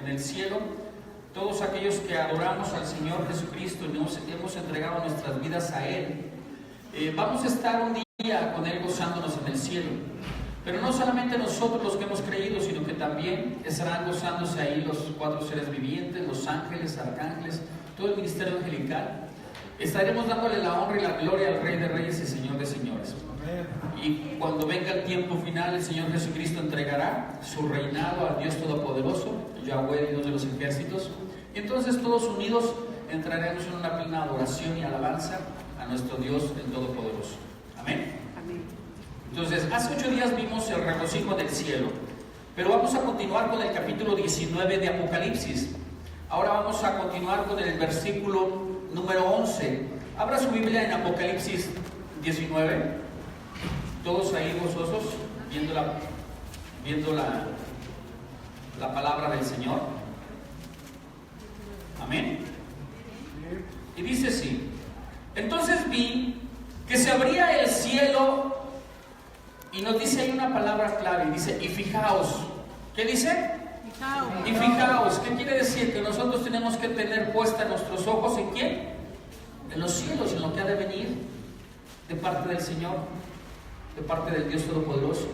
en el cielo, todos aquellos que adoramos al Señor Jesucristo y nos hemos entregado nuestras vidas a Él, vamos a estar un día con Él gozándonos en el cielo. Pero no solamente nosotros los que hemos creído, sino que también estarán gozándose ahí los 4 seres vivientes, los ángeles, arcángeles, todo el ministerio angelical. Estaremos dándole la honra y la gloria al Rey de Reyes y Señor de Señores. Y cuando venga el tiempo final, el Señor Jesucristo entregará su reinado al Dios Todopoderoso, Yahweh, Dios de los ejércitos. Y entonces todos unidos entraremos en una plena adoración y alabanza a nuestro Dios, el Todopoderoso. Amén. Entonces, hace 8 días vimos el regocijo del cielo, pero vamos a continuar con el capítulo 19 de Apocalipsis. Ahora vamos a continuar con el versículo número 11. Abra su Biblia en Apocalipsis 19. Todos ahí gozosos, viendo la palabra del Señor. Amén. Y dice así: entonces vi que se abría el cielo. Y nos dice ahí una palabra clave, dice, y fijaos. ¿Qué dice? Fijaos. Y fijaos. ¿Qué quiere decir? Que nosotros tenemos que tener puesta nuestros ojos ¿en quién? En los cielos, en lo que ha de venir de parte del Señor, de parte del Dios Todopoderoso.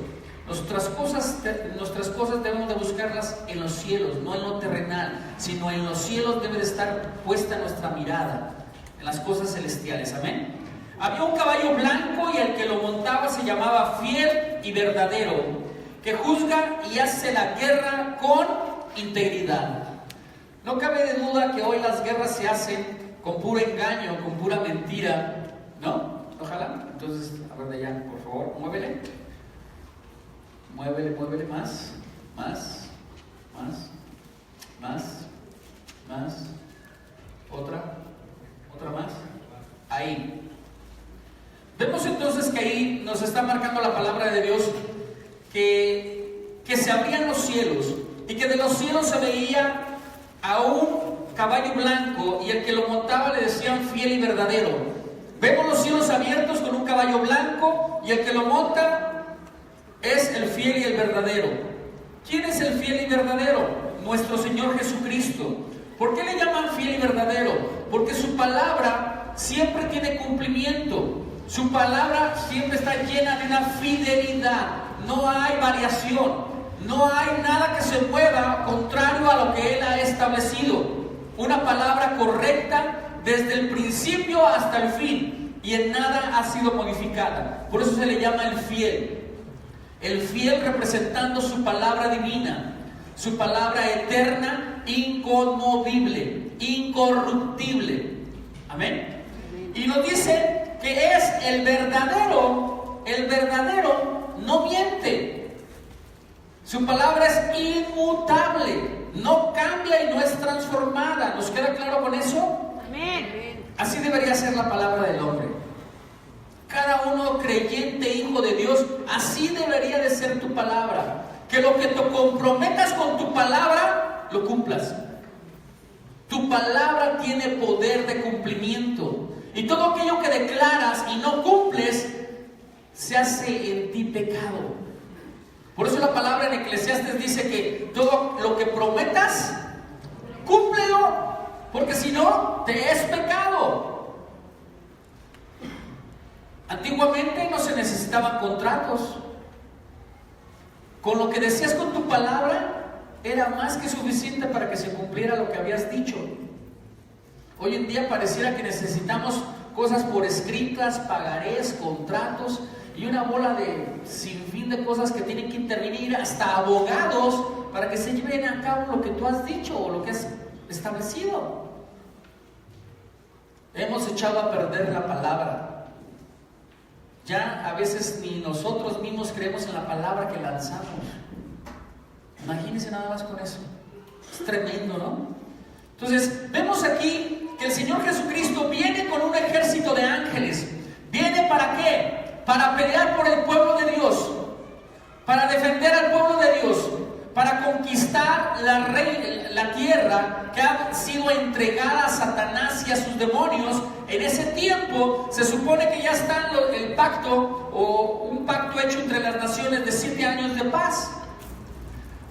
Nuestras cosas debemos de buscarlas en los cielos, no en lo terrenal, sino en los cielos debe de estar puesta nuestra mirada, en las cosas celestiales. Amén. Había un caballo blanco y el que lo montaba se llamaba Fiel y Verdadero, que juzga y hace la guerra con integridad. No cabe de duda que hoy las guerras se hacen con puro engaño, con pura mentira, ¿no? Ojalá. Entonces, a ver de allá, por favor, muévele. Muévele más. Otra más. Ahí. Vemos entonces que ahí nos está marcando la palabra de Dios que se abrían los cielos y que de los cielos se veía a un caballo blanco y el que lo montaba le decían Fiel y Verdadero. Vemos los cielos abiertos con un caballo blanco y el que lo monta es el Fiel y el Verdadero. ¿Quién es el Fiel y Verdadero? Nuestro Señor Jesucristo. ¿Por qué le llaman Fiel y Verdadero? Porque su palabra siempre tiene cumplimiento. Su palabra siempre está llena de una fidelidad. No hay variación. No hay nada que se mueva contrario a lo que Él ha establecido. Una palabra correcta desde el principio hasta el fin. Y en nada ha sido modificada. Por eso se le llama el fiel. El fiel representando su palabra divina. Su palabra eterna, inconmovible, incorruptible. Amén. Y nos dice que es el verdadero no miente. Su palabra es inmutable, no cambia y no es transformada. ¿Nos queda claro con eso? Amén. Así debería ser la palabra del hombre. Cada uno creyente, hijo de Dios, así debería de ser tu palabra. Que lo que te comprometas con tu palabra, lo cumplas. Tu palabra tiene poder de cumplimiento. Y todo aquello que declaras y no cumples, se hace en ti pecado. Por eso la palabra en Eclesiastes dice que todo lo que prometas, cúmplelo, porque si no, te es pecado. Antiguamente no se necesitaban contratos. Con lo que decías con tu palabra, era más que suficiente para que se cumpliera lo que habías dicho. Hoy en día pareciera que necesitamos cosas por escritas, pagarés, contratos y una bola de sinfín de cosas que tienen que intervenir, hasta abogados, para que se lleven a cabo lo que tú has dicho o lo que has establecido. Hemos echado a perder la palabra. Ya a veces ni nosotros mismos creemos en la palabra que lanzamos. Imagínense nada más con eso. Es tremendo, ¿no? Entonces, vemos aquí que el Señor Jesucristo viene con un ejército de ángeles. ¿Viene para qué? Para pelear por el pueblo de Dios, para defender al pueblo de Dios, para conquistar la tierra que ha sido entregada a Satanás y a sus demonios. En ese tiempo se supone que ya está el pacto, o un pacto hecho entre las naciones de 7 años de paz.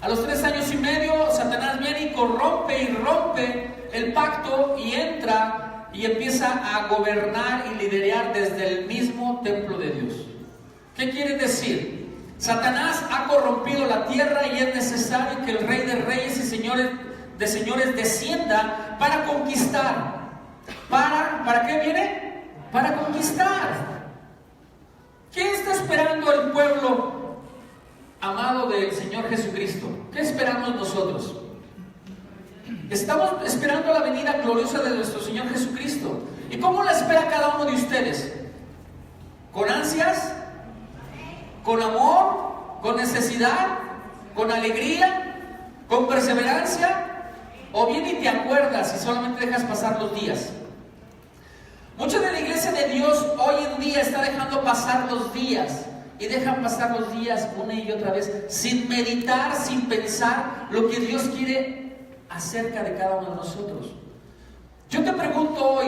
A los 3 años y medio, Satanás viene y corrompe y rompe el pacto y entra y empieza a gobernar y liderar desde el mismo templo de Dios. ¿Qué quiere decir? Satanás ha corrompido la tierra y es necesario que el Rey de Reyes y Señores de Señores descienda para conquistar. ¿Para qué viene? Para conquistar. ¿Qué está esperando el pueblo amado del Señor Jesucristo? ¿Qué esperamos nosotros? Estamos esperando la venida gloriosa de nuestro Señor Jesucristo. ¿Y cómo la espera cada uno de ustedes? ¿Con ansias? ¿Con amor? ¿Con necesidad? ¿Con alegría? ¿Con perseverancia? ¿O bien y te acuerdas y solamente dejas pasar los días? Mucha de la iglesia de Dios hoy en día está dejando pasar los días. Y dejan pasar los días una y otra vez sin meditar, sin pensar lo que Dios quiere acerca de cada uno de nosotros. Yo te pregunto hoy,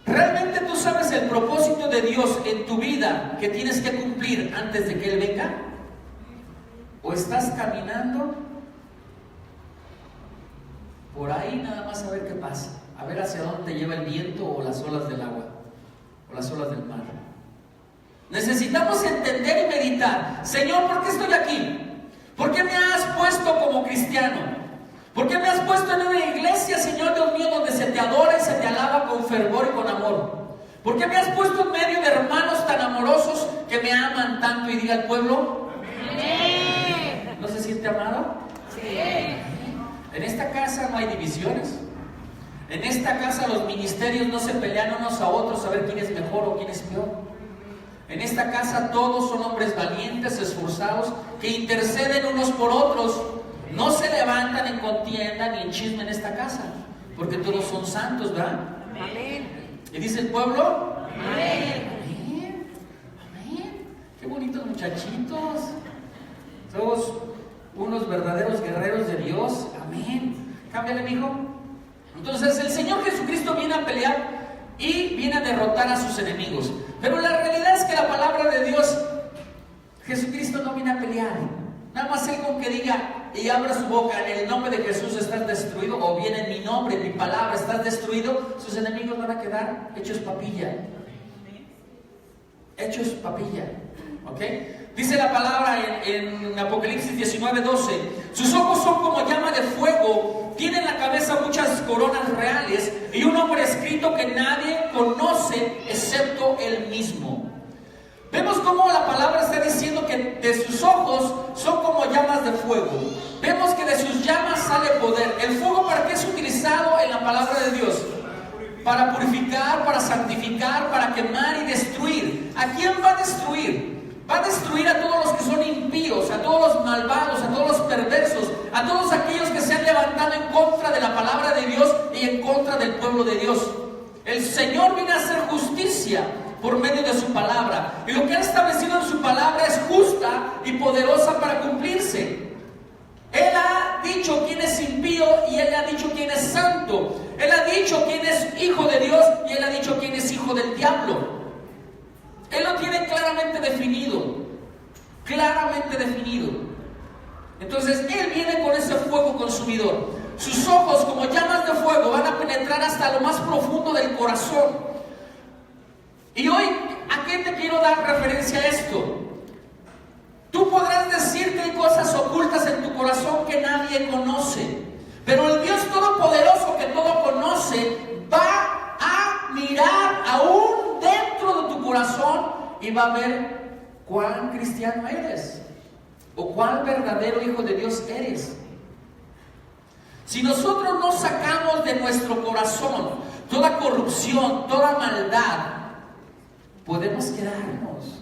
¿realmente tú sabes el propósito de Dios en tu vida que tienes que cumplir antes de que Él venga? ¿O estás caminando por ahí nada más a ver qué pasa? A ver hacia dónde te lleva el viento o las olas del agua o las olas del mar. Necesitamos entender y meditar. Señor, ¿por qué estoy aquí? ¿Por qué me has puesto como cristiano? ¿Por qué me has puesto en una iglesia, Señor Dios mío, donde se te adora y se te alaba con fervor y con amor? ¿Por qué me has puesto en medio de hermanos tan amorosos que me aman tanto? Y diga al pueblo, amén. ¿No se siente amado? Sí. En esta casa no hay divisiones. En esta casa los ministerios no se pelean unos a otros a ver quién es mejor o quién es peor. En esta casa todos son hombres valientes, esforzados, que interceden unos por otros. No se levantan en contienda ni en chisme en esta casa, porque todos son santos, ¿verdad? Amén. ¿Y dice el pueblo? Amén. Amén. Amén. Qué bonitos muchachitos. Todos unos verdaderos guerreros de Dios. Amén. Cámbiale, mijo. Entonces el Señor Jesucristo viene a pelear y viene a derrotar a sus enemigos. Pero la realidad es que la palabra de Dios, Jesucristo no viene a pelear. Nada más Él con que diga y abra su boca, en el nombre de Jesús estás destruido, o bien en mi nombre, en mi palabra estás destruido, sus enemigos van a quedar hechos papilla. Hechos papilla. ¿Ok? Dice la palabra en Apocalipsis 19:12, sus ojos son como llama de fuego, tiene en la cabeza muchas coronas reales y un nombre escrito que nadie conoce excepto él mismo. Vemos cómo la palabra está diciendo que de sus ojos son como llamas de fuego. Vemos que de sus llamas sale poder. ¿El fuego para qué es utilizado en la palabra de Dios? Para purificar, para santificar, para quemar y destruir. ¿A quién va a destruir? Va a destruir a todos los que son impíos, a todos los malvados, a todos los perversos, a todos aquellos que se han levantado en contra de la palabra de Dios y en contra del pueblo de Dios. El Señor viene a hacer justicia por medio de su palabra, y lo que ha establecido en su palabra es justa y poderosa para cumplirse. Él ha dicho quién es impío y Él ha dicho quién es santo. Él ha dicho quién es hijo de Dios y Él ha dicho quién es hijo del diablo. Él lo tiene claramente definido. Claramente definido. Entonces Él viene con ese fuego consumidor. Sus ojos como llamas de fuego van a penetrar hasta lo más profundo del corazón. Y hoy, ¿a qué te quiero dar referencia a esto? Tú podrás decir que hay cosas ocultas en tu corazón que nadie conoce, pero el Dios Todopoderoso que todo conoce va a mirar aún dentro de tu corazón y va a ver cuán cristiano eres o cuán verdadero hijo de Dios eres. Si nosotros no sacamos de nuestro corazón toda corrupción, toda maldad, podemos quedarnos.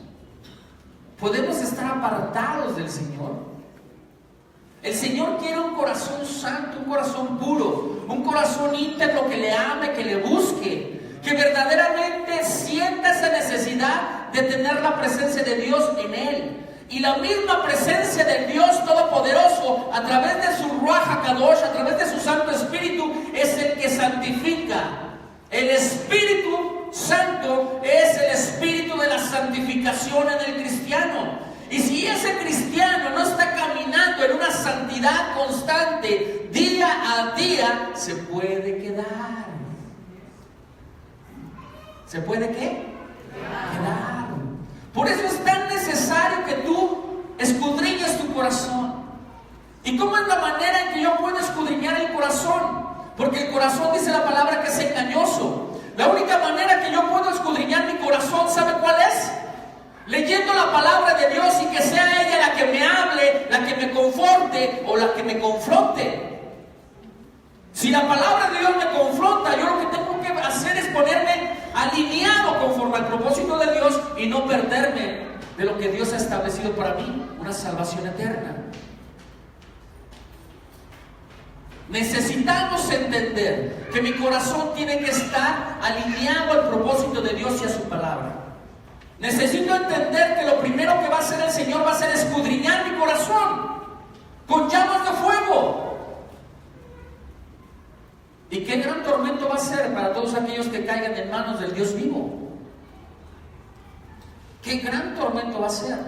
Podemos estar apartados del Señor. El Señor quiere un corazón santo, un corazón puro, un corazón íntegro que le ame, que le busque, que verdaderamente sienta esa necesidad de tener la presencia de Dios en él. Y la misma presencia del Dios Todopoderoso, a través de su Ruach HaKadosh, a través de su Santo Espíritu, es el que santifica. El Espíritu Santo es el espíritu de la santificación en el cristiano. Y si ese cristiano no está caminando en una santidad constante, día a día, se puede quedar. ¿Se puede qué? Quedar. Por eso es tan necesario que tú escudriñes tu corazón. ¿Y cómo es la manera en que yo puedo escudriñar el corazón? Porque el corazón, dice la palabra, que es engañoso. La única manera que yo puedo escudriñar mi corazón, ¿sabe cuál es? Leyendo la palabra de Dios y que sea ella la que me hable, la que me conforte o la que me confronte. Si la palabra de Dios me confronta, yo lo que tengo que hacer es ponerme alineado conforme al propósito de Dios y no perderme de lo que Dios ha establecido para mí, una salvación eterna. Necesitamos entender que mi corazón tiene que estar alineado al propósito de Dios y a su palabra. Necesito entender que lo primero que va a hacer el Señor va a ser escudriñar mi corazón con llamas de fuego. ¿Y qué gran tormento va a ser para todos aquellos que caigan en manos del Dios vivo? ¿Qué gran tormento va a ser?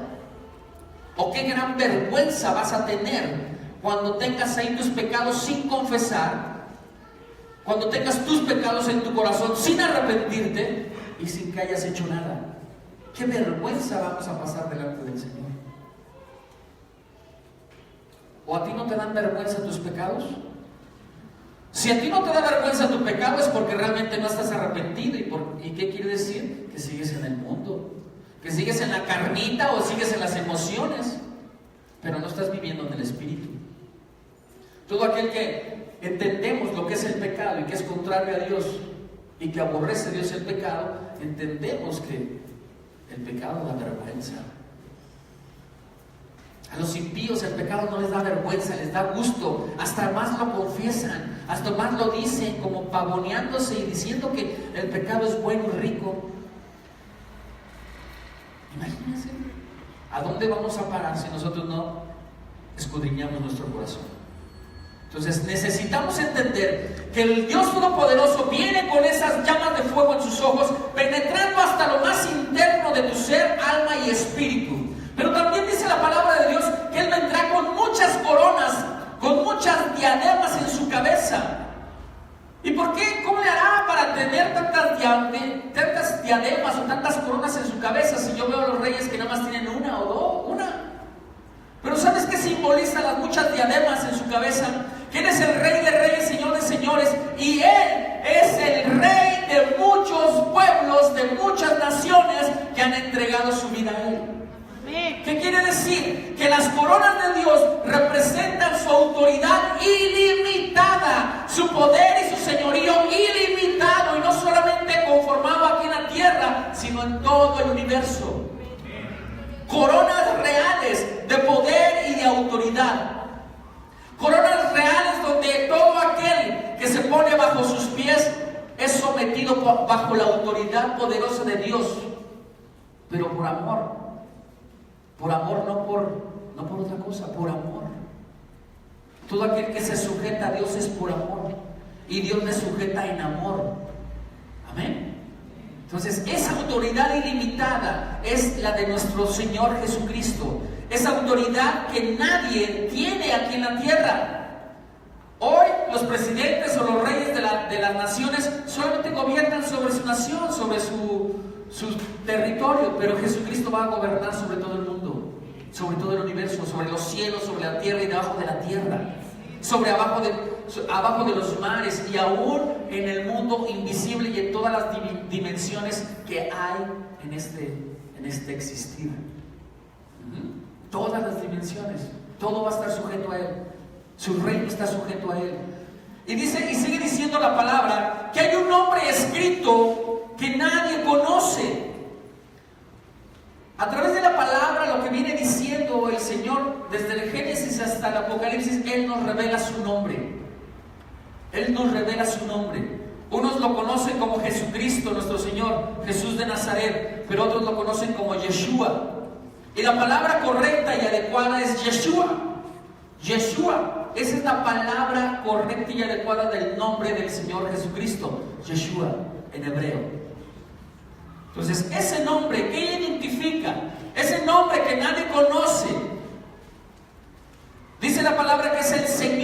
¿O qué gran vergüenza vas a tener cuando tengas ahí tus pecados sin confesar? Cuando tengas tus pecados en tu corazón sin arrepentirte y sin que hayas hecho nada. ¿Qué vergüenza vamos a pasar delante del Señor? ¿O a ti no te dan vergüenza tus pecados? Si a ti no te da vergüenza tu pecado es porque realmente no estás arrepentido. ¿Y qué quiere decir? Que sigues en el mundo, que sigues en la carnita o sigues en las emociones, pero no estás viviendo en el Espíritu. Todo aquel que entendemos lo que es el pecado y que es contrario a Dios y que aborrece a Dios el pecado, entendemos que el pecado da vergüenza. A los impíos el pecado no les da vergüenza, les da gusto, hasta más lo confiesan, hasta más lo dicen, como pavoneándose y diciendo que el pecado es bueno y rico. Imagínense, ¿a dónde vamos a parar si nosotros no escudriñamos nuestro corazón? Entonces necesitamos entender que el Dios Todopoderoso viene con esas llamas de fuego en sus ojos, penetrando hasta lo más interno de tu ser, alma y espíritu. Pero también dice la palabra de Dios que Él vendrá con muchas coronas, con muchas diademas en su cabeza. ¿Y por qué? ¿Cómo le hará para tener tantas diademas o tantas coronas en su cabeza si yo veo a los reyes que nada más tienen una o dos? Una. Pero ¿sabes qué simboliza las muchas diademas en su cabeza? Que Él es el Rey de Reyes, Señor de Señores, y Él es el Rey de muchos pueblos, de muchas naciones que han entregado su vida a Él. ¿Qué quiere decir? Que las coronas de Dios representan su autoridad ilimitada, su poder y su señorío ilimitado, y no solamente conformado aquí en la tierra, sino en todo el universo. Coronas reales de poder y de autoridad. Coronas reales donde todo aquel que se pone bajo sus pies es sometido bajo la autoridad poderosa de Dios, pero por amor. Por amor, no por otra cosa, por amor. Todo aquel que se sujeta a Dios es por amor, y Dios le sujeta en amor. Amén. Entonces, esa autoridad ilimitada es la de nuestro Señor Jesucristo. Esa autoridad que nadie tiene aquí en la tierra. Hoy los presidentes o los reyes de las naciones solamente gobiernan sobre su nación, sobre su territorio, pero Jesucristo va a gobernar sobre todo el mundo, sobre todo el universo, sobre los cielos, sobre la tierra y debajo de la tierra, sobre abajo de los mares y aún en el mundo invisible y en todas las dimensiones que hay en este existir. Todas las dimensiones, todo va a estar sujeto a Él, su reino está sujeto a Él. Y sigue diciendo la palabra que hay un nombre escrito que nadie conoce. A través de la palabra, lo que viene diciendo el Señor desde el Génesis hasta el Apocalipsis, Él nos revela su nombre. Él nos revela su nombre. Unos lo conocen como Jesucristo, nuestro Señor, Jesús de Nazaret, pero otros lo conocen como Yeshua. Y la palabra correcta y adecuada es Yeshua. Yeshua, esa es la palabra correcta y adecuada del nombre del Señor Jesucristo, Yeshua en hebreo. Entonces, ese nombre, ¿qué identifica? Ese nombre que nadie conoce. Dice la palabra que es el Señor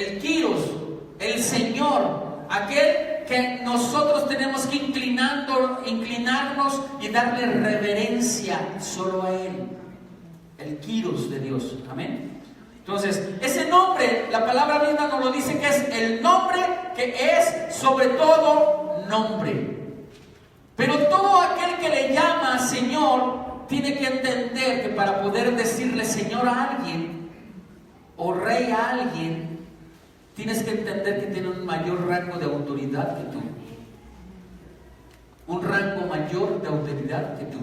el Kyrios, el Señor, aquel que nosotros tenemos que inclinarnos y darle reverencia solo a Él, el Kyrios de Dios. Amén. Entonces, ese nombre, la palabra misma nos lo dice, que es el nombre que es sobre todo nombre. Pero todo aquel que le llama Señor tiene que entender que para poder decirle Señor a alguien o Rey a alguien, tienes que entender que tiene un mayor rango de autoridad que tú. Un rango mayor de autoridad que tú.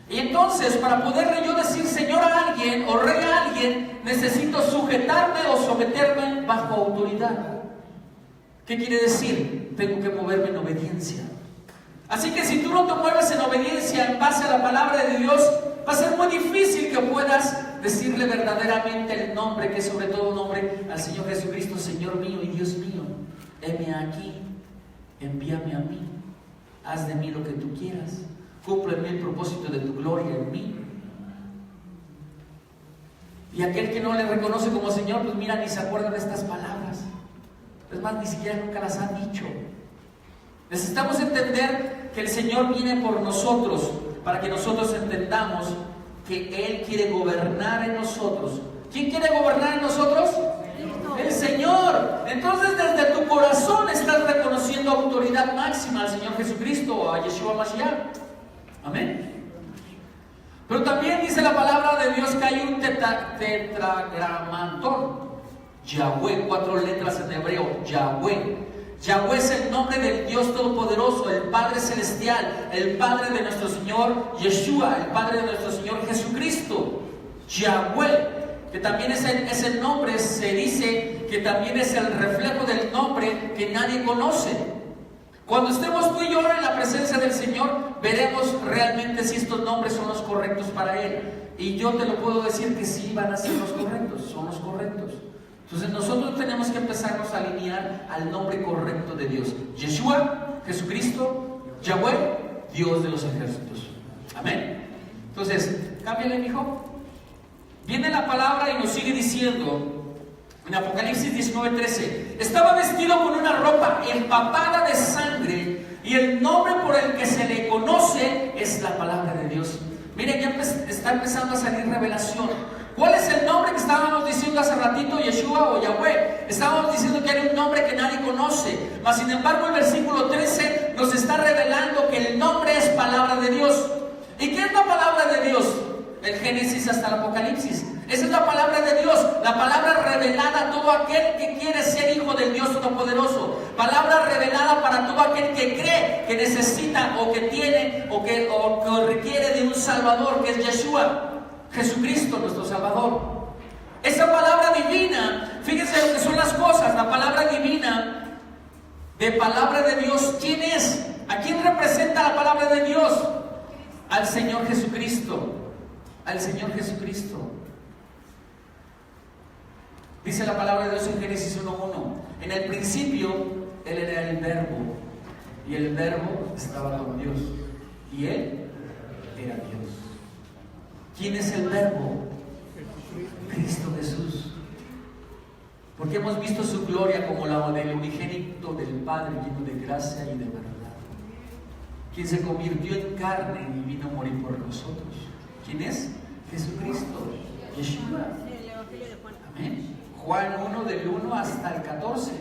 Y entonces, para poderle yo decir Señor a alguien o Rey a alguien, necesito sujetarme o someterme bajo autoridad. ¿Qué quiere decir? Tengo que moverme en obediencia. Así que si tú no te mueves en obediencia en base a la palabra de Dios, va a ser muy difícil que puedas decirle verdaderamente el nombre, que es sobre todo nombre, al Señor Jesucristo, Señor mío y Dios mío. Heme aquí, envíame a mí, haz de mí lo que tú quieras, cúmpleme el propósito de tu gloria en mí. Y aquel que no le reconoce como Señor, pues mira, ni se acuerda de estas palabras. Es más, ni siquiera nunca las han dicho. Necesitamos entender que el Señor viene por nosotros, para que nosotros entendamos que Él quiere gobernar en nosotros. ¿Quién quiere gobernar en nosotros? El Señor. Entonces, desde tu corazón estás reconociendo autoridad máxima al Señor Jesucristo o a Yeshua Mashiach. Amén. Pero también dice la palabra de Dios que hay un tetragramatón. Yahweh, 4 letras en hebreo, Yahweh. Yahweh es el nombre del Dios Todopoderoso, el Padre Celestial, el Padre de nuestro Señor Yeshua, el Padre de nuestro Señor Jesucristo. Yahweh, que también es el nombre, se dice que también es el reflejo del nombre que nadie conoce. Cuando estemos tú y yo en la presencia del Señor, veremos realmente si estos nombres son los correctos para Él. Y yo te lo puedo decir que sí van a ser los correctos, son los correctos. Entonces nosotros tenemos que empezarnos a alinear al nombre correcto de Dios. Yeshua, Jesucristo, Yahweh, Dios de los ejércitos. Amén. Entonces, cámbiale, mijo. Viene la palabra y nos sigue diciendo en Apocalipsis 19:13: estaba vestido con una ropa empapada de sangre, y el nombre por el que se le conoce es la palabra de Dios. Miren, ya está empezando a salir revelación. ¿Cuál es el nombre que estábamos diciendo hace ratito? Yeshua o Yahweh. Estábamos diciendo que era un nombre que nadie conoce. Mas sin embargo el versículo 13 nos está revelando que el nombre es palabra de Dios. ¿Y qué es la palabra de Dios? El Génesis hasta el Apocalipsis. Esa es la palabra de Dios, la palabra revelada a todo aquel que quiere ser hijo del Dios Todopoderoso. Palabra revelada para todo aquel que cree que necesita o que tiene o que requiere de un Salvador, que es Yeshua, Jesucristo, nuestro Salvador. Esa palabra divina, fíjense lo que son las cosas. La palabra divina de palabra de Dios, ¿quién es? ¿A quién representa la palabra de Dios? Al Señor Jesucristo. Al Señor Jesucristo. Dice la palabra de Dios en Génesis 1:1: en el principio Él era el Verbo, y el Verbo estaba con Dios, y Él era Dios. ¿Quién es el Verbo? Cristo Jesús. Porque hemos visto su gloria como la del unigénito del Padre, lleno de gracia y de verdad. Quien se convirtió en carne y vino a morir por nosotros. ¿Quién es? Jesucristo, Yeshua. Amén. Juan 1 del 1 hasta el 14.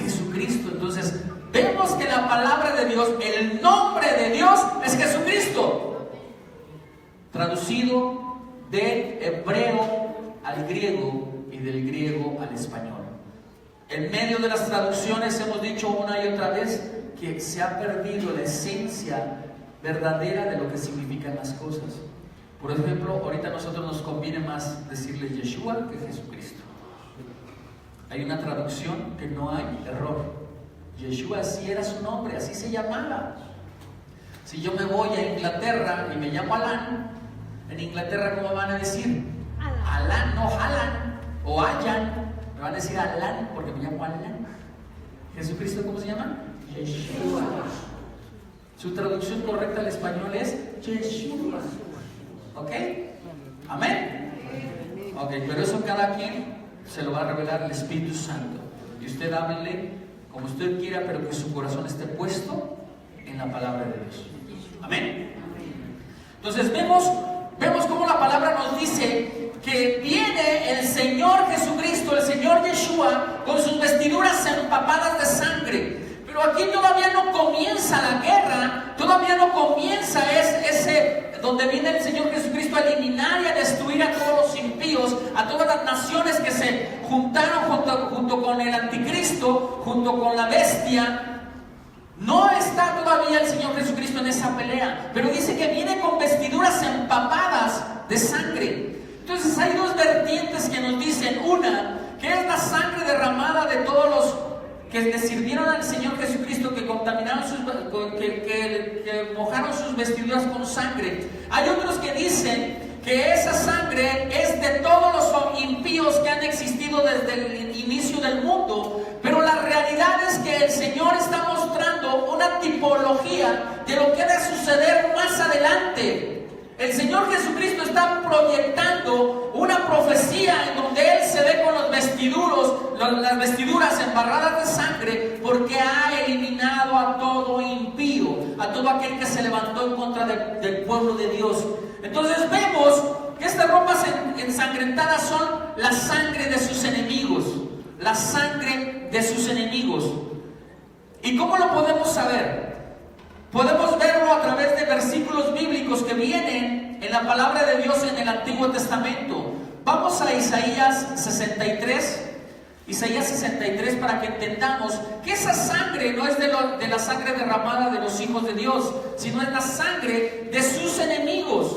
Jesucristo. Entonces vemos que la palabra de Dios, el nombre de Dios es Jesucristo. Traducido del hebreo al griego y del griego al español. En medio de las traducciones hemos dicho una y otra vez que se ha perdido la esencia verdadera de lo que significan las cosas. Por ejemplo, ahorita a nosotros nos conviene más decirle Yeshua que Jesucristo. Hay una traducción que no hay error. Yeshua así era su nombre, así se llamaba. Si yo me voy a Inglaterra y me llamo Alan, en Inglaterra ¿cómo van a decir? Alan, no Alan o Ayan. Me van a decir Alan porque me llamo Alan. ¿Jesucristo cómo se llama? Yeshua. Su traducción correcta al español es Yeshua. ¿Ok? ¿Amén? Ok, pero eso cada quien se lo va a revelar el Espíritu Santo. Y usted háblele como usted quiera, pero que su corazón esté puesto en la palabra de Dios. Amén. Entonces vemos cómo la palabra nos dice que viene el Señor Jesucristo, el Señor Yeshua, con sus vestiduras empapadas de sangre. Pero aquí todavía no comienza la guerra, todavía no comienza ese donde viene el Señor Jesucristo a eliminar y a destruir a todos los impíos, a todas las naciones que se juntaron junto con el anticristo, junto con la bestia. No está todavía el Señor Jesucristo en esa pelea, pero dice que viene con vestiduras empapadas de sangre. Entonces hay dos vertientes que nos dicen: una, que es la sangre derramada de todos los que le sirvieron al Señor Jesucristo, que contaminaron que mojaron sus vestiduras con sangre. Hay otros que dicen que esa sangre es de todos los impíos que han existido desde el inicio del mundo, pero la realidad es que el Señor está mostrando una tipología de lo que ha de suceder más adelante. El Señor Jesucristo está proyectando una profecía en donde Él se ve con las vestiduras embarradas de sangre, porque ha eliminado a todo impío, a todo aquel que se levantó en contra del pueblo de Dios. Entonces vemos que estas ropas ensangrentadas son la sangre de sus enemigos, la sangre de sus enemigos. ¿Y cómo lo podemos saber? Podemos verlo a través de versículos bíblicos que vienen en la palabra de Dios en el Antiguo Testamento. Vamos a Isaías 63. Isaías 63, para que entendamos que esa sangre no es de la sangre derramada de los hijos de Dios, sino es la sangre de sus enemigos,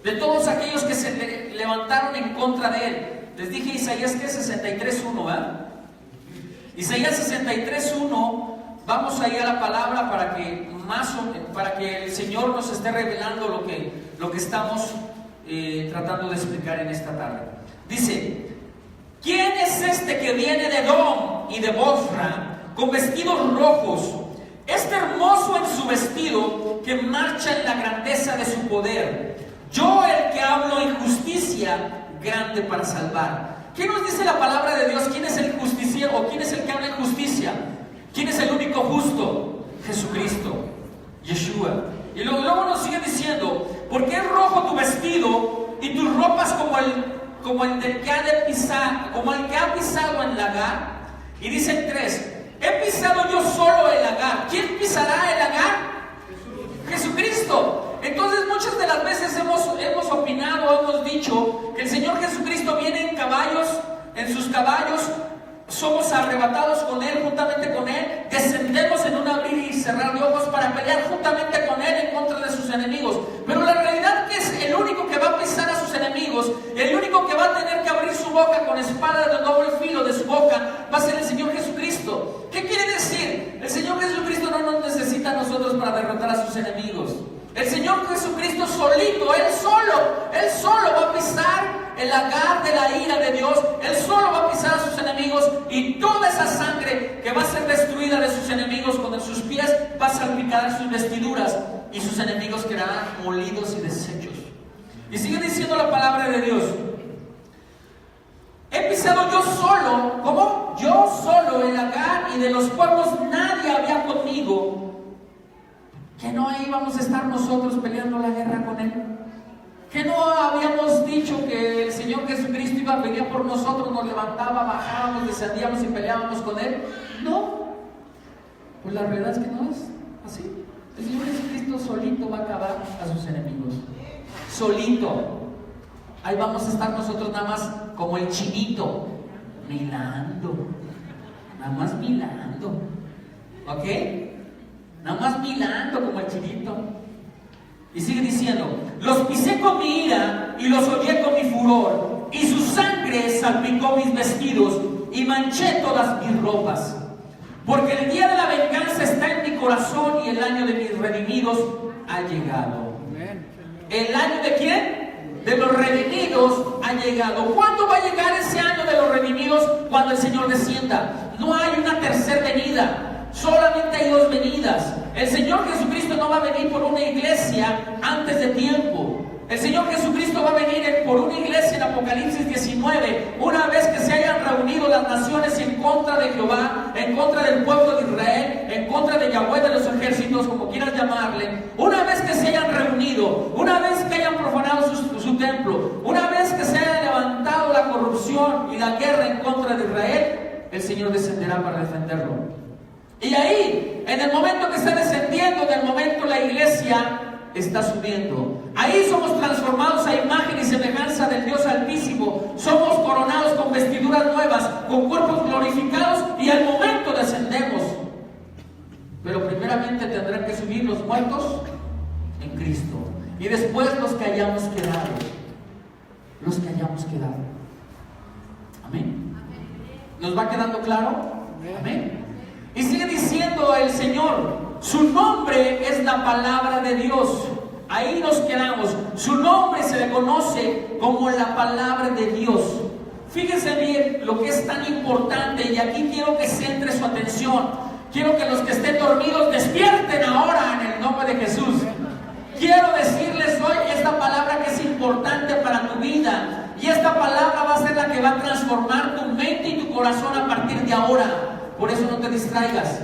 de todos aquellos que se levantaron en contra de Él. Les dije Isaías que 63.1, ¿verdad? Isaías 63.1. Vamos a ir a la palabra para que el Señor nos esté revelando lo que estamos tratando de explicar en esta tarde. Dice: ¿quién es este que viene de Edom y de Bosra con vestidos rojos? Este hermoso en su vestido, que marcha en la grandeza de su poder. Yo, el que hablo en justicia, grande para salvar. ¿Qué nos dice la palabra de Dios? ¿Quién es el justiciero o quién es el que habla en justicia? ¿Quién es el único justo? Jesucristo, Yeshua. Y luego nos sigue diciendo: ¿por qué es rojo tu vestido y tus ropas como el que ha pisado en Lagar? Y dice 3: he pisado yo solo el Lagar. ¿Quién pisará el Lagar? Jesucristo. Entonces muchas de las veces hemos opinado, hemos dicho que el Señor Jesucristo viene en sus caballos, somos arrebatados con Él, juntamente con Él, descendemos en un abrir y cerrar de ojos para pelear juntamente con Él en contra de sus enemigos. Pero la realidad es que es el único que va a pisar a sus enemigos, el único que va a tener que abrir su boca con espada de doble filo de su boca, va a ser el Señor Jesucristo. ¿Qué quiere decir? El Señor Jesucristo no nos necesita a nosotros para derrotar a sus enemigos. El Señor Jesucristo solito, Él solo va a pisar el lagar de la ira de Dios. Él solo va a pisar a sus enemigos, y toda esa sangre que va a ser destruida de sus enemigos con sus pies va a salpicar sus vestiduras, y sus enemigos quedarán molidos y deshechos. Y sigue diciendo la palabra de Dios: he pisado yo solo. ¿Cómo? Yo solo el lagar, y de los pueblos nadie había conmigo. ¿Que no íbamos a estar nosotros peleando la guerra con Él? ¿Que no habíamos dicho que el Señor Jesucristo iba a venir por nosotros, nos levantaba, bajábamos, descendíamos y peleábamos con Él? No. Pues la realidad es que no es así. El Señor Jesucristo solito va a acabar a sus enemigos. Solito. Ahí vamos a estar nosotros nada más como el chinito, milando. Nada más milando. ¿Ok? Nada más milando como el chinito. Y sigue diciendo: los pisé con mi ira y los hollé con mi furor, y su sangre salpicó mis vestidos y manché todas mis ropas. Porque el día de la venganza está en mi corazón, y el año de mis redimidos ha llegado. ¿El año de quién? De los redimidos ha llegado. ¿Cuándo va a llegar ese año de los redimidos? Cuando el Señor descienda. No hay una tercera venida. Solamente hay dos venidas. El Señor Jesucristo no va a venir por una iglesia antes de tiempo. El Señor Jesucristo va a venir por una iglesia en Apocalipsis 19, una vez que se hayan reunido las naciones en contra de Jehová, en contra del pueblo de Israel, en contra de Yahweh de los ejércitos, como quieras llamarle, una vez que se hayan reunido, una vez que hayan profanado su templo, una vez que se haya levantado la corrupción y la guerra en contra de Israel, el Señor descenderá para defenderlo. Y ahí, en el momento que está descendiendo, en el momento la iglesia está subiendo. Ahí somos transformados a imagen y semejanza del Dios Altísimo. Somos coronados con vestiduras nuevas, con cuerpos glorificados, y al momento descendemos. Pero primeramente tendrán que subir los muertos en Cristo. Y después los que hayamos quedado. Los que hayamos quedado. Amén. ¿Nos va quedando claro? Amén. Y sigue diciendo el Señor, su nombre es la palabra de Dios. Ahí nos quedamos. Su nombre se le conoce como la palabra de Dios. Fíjense bien lo que es tan importante, y aquí quiero que centre su atención. Quiero que los que estén dormidos despierten ahora en el nombre de Jesús. Quiero decirles hoy esta palabra que es importante para tu vida, y esta palabra va a ser la que va a transformar tu mente y tu corazón a partir de ahora. Por eso no te distraigas.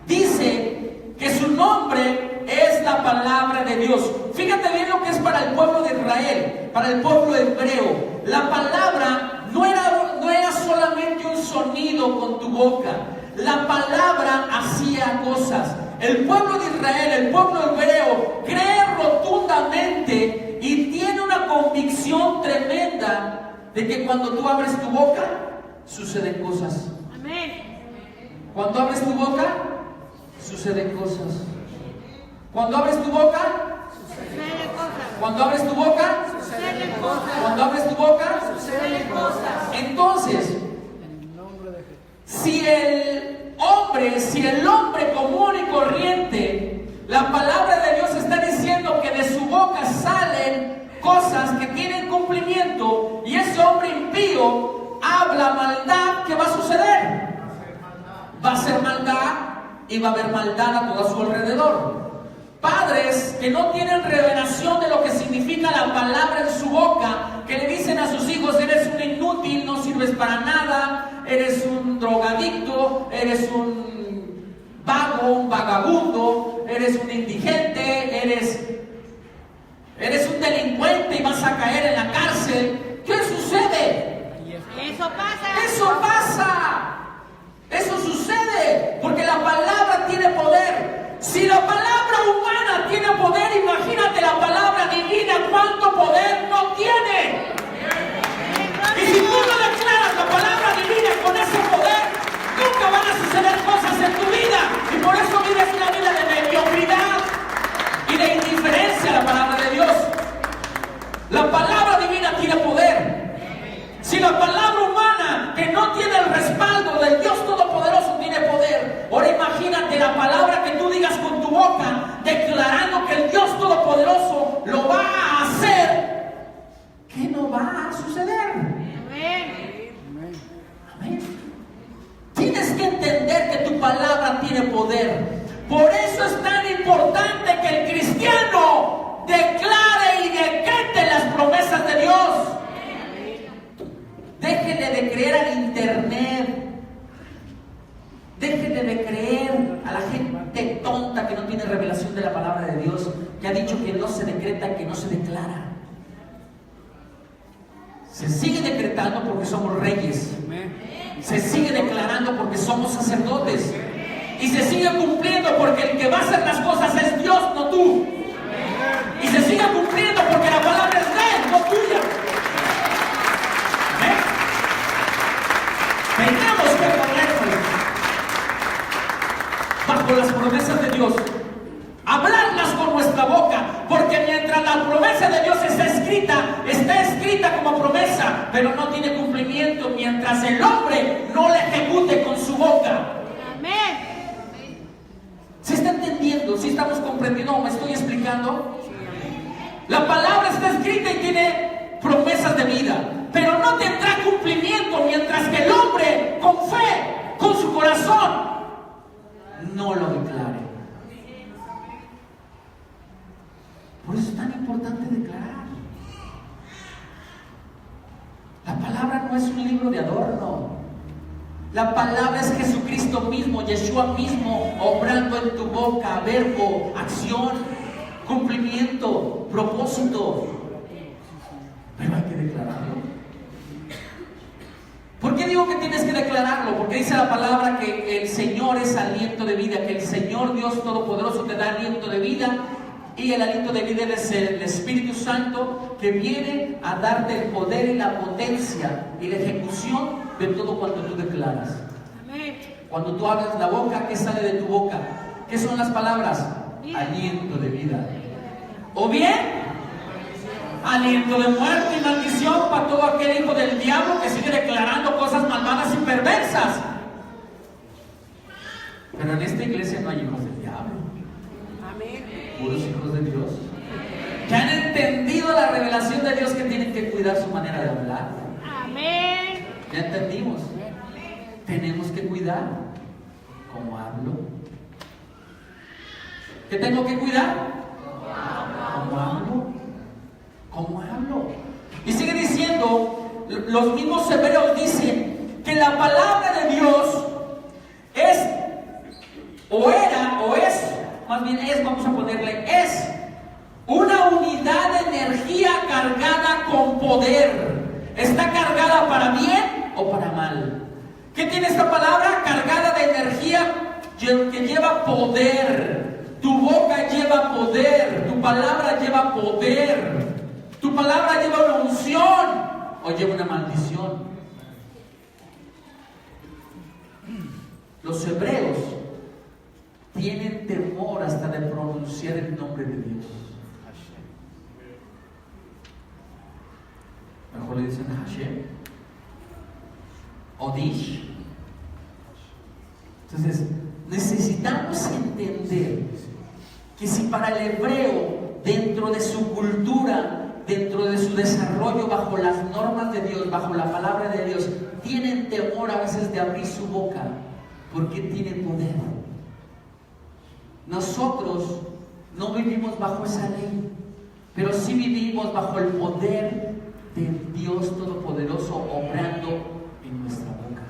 Dice que su nombre es la palabra de Dios. Fíjate bien lo que es para el pueblo de Israel, para el pueblo hebreo. La palabra no era solamente un sonido con tu boca. La palabra hacía cosas. El pueblo de Israel, el pueblo hebreo, cree rotundamente y tiene una convicción tremenda de que cuando tú abres tu boca, suceden cosas. Amén. Cuando abres tu boca, suceden cosas. Cuando abres tu boca, Suceden cosas. cuando abres tu boca, Suceden cosas. cuando abres tu boca, Suceden cosas. entonces, si el hombre común y corriente, la palabra de Dios está diciendo que de su boca salen cosas que tienen cumplimiento, y ese hombre impío habla maldad, ¿qué va a suceder? Va a ser maldad, y va a haber maldad a todo a su alrededor. Padres que no tienen revelación de lo que significa la palabra en su boca, que le dicen a sus hijos: eres un inútil, no sirves para nada, eres un drogadicto, eres un vago, un vagabundo, eres un indigente, eres un delincuente y vas a caer en la cárcel. ¿Qué sucede? Eso pasa. Eso pasa. Eso sucede porque la palabra tiene poder. Si la palabra humana tiene poder, imagínate la palabra divina, cuánto poder no tiene. Y si tú no declaras la palabra divina con ese poder, nunca van a suceder cosas en tu vida. Y por eso vives una vida de mediocridad y de indiferencia a la palabra de Dios. La palabra divina tiene poder. Si la palabra humana, que no tiene el respaldo del Dios Todopoderoso, tiene poder, ahora imagínate la palabra que tú digas con tu boca, declarando que el Dios Todopoderoso lo va a hacer. ¿Qué no va a suceder? Amén. Amén. Tienes que entender que tu palabra tiene poder. Por eso es tan importante que el cristiano declare y decrete las promesas de Dios. Déjenle de creer al internet. Déjenle de creer a la gente tonta que no tiene revelación de la palabra de Dios, que ha dicho que no se decreta, que no se declara. Se sigue decretando porque somos reyes. Se sigue declarando porque somos sacerdotes. Y se sigue cumpliendo porque el que va a hacer las cosas es Dios, no tú. Y se sigue cumpliendo porque la palabra es de Él, no tuya. Tenemos que ponernos bajo las promesas de Dios, hablarlas con nuestra boca, porque mientras la promesa de Dios está escrita como promesa, pero no tiene cumplimiento, mientras el hombre no la ejecute con su boca. Amén. ¿Se está entendiendo? ¿Sí estamos comprendiendo o me estoy explicando? La palabra está escrita y tiene promesas de vida, pero no tendrá cumplimiento mientras que el hombre, con fe, con su corazón, no lo declare. Por eso es tan importante declarar. La palabra no es un libro de adorno. La palabra es Jesucristo mismo, Yeshua mismo, obrando en tu boca, verbo, acción, cumplimiento, propósito. Pero hay que declararlo. ¿Por qué digo que tienes que declararlo? Porque dice la palabra que el Señor es aliento de vida, que el Señor Dios Todopoderoso te da aliento de vida, y el aliento de vida es el Espíritu Santo, que viene a darte el poder y la potencia y la ejecución de todo cuanto tú declaras. Amén. Cuando tú abres la boca, ¿qué sale de tu boca? ¿Qué son las palabras? Vida. Aliento de vida. O bien, aliento de muerte y maldición para todo aquel hijo del diablo que sigue declarando cosas malvadas y perversas. Pero en esta iglesia no hay hijos del diablo. Amén. Puros hijos de Dios, que han entendido la revelación de Dios, que tienen que cuidar su manera de hablar. Amén. Ya entendimos. Tenemos que cuidar cómo hablo. ¿Qué tengo que cuidar? ¿Cómo hablo? ¿Cómo hablo? Y sigue diciendo, los mismos hebreos dicen que la palabra de Dios es, o era, o es, más bien es, vamos a ponerle, es una unidad de energía cargada con poder. ¿Está cargada para bien o para mal? ¿Qué tiene esta palabra? Cargada de energía que lleva poder. Tu boca lleva poder, tu palabra lleva poder. Tu palabra lleva una unción o lleva una maldición. Los hebreos tienen temor hasta de pronunciar el nombre de Dios. Mejor le dicen Hashem, Odish. Entonces, necesitamos entender que si para el hebreo, dentro de su cultura, dentro de su desarrollo bajo las normas de Dios, bajo la palabra de Dios, tienen temor a veces de abrir su boca, porque tiene poder. Nosotros no vivimos bajo esa ley, pero sí vivimos bajo el poder de Dios Todopoderoso obrando en nuestra boca.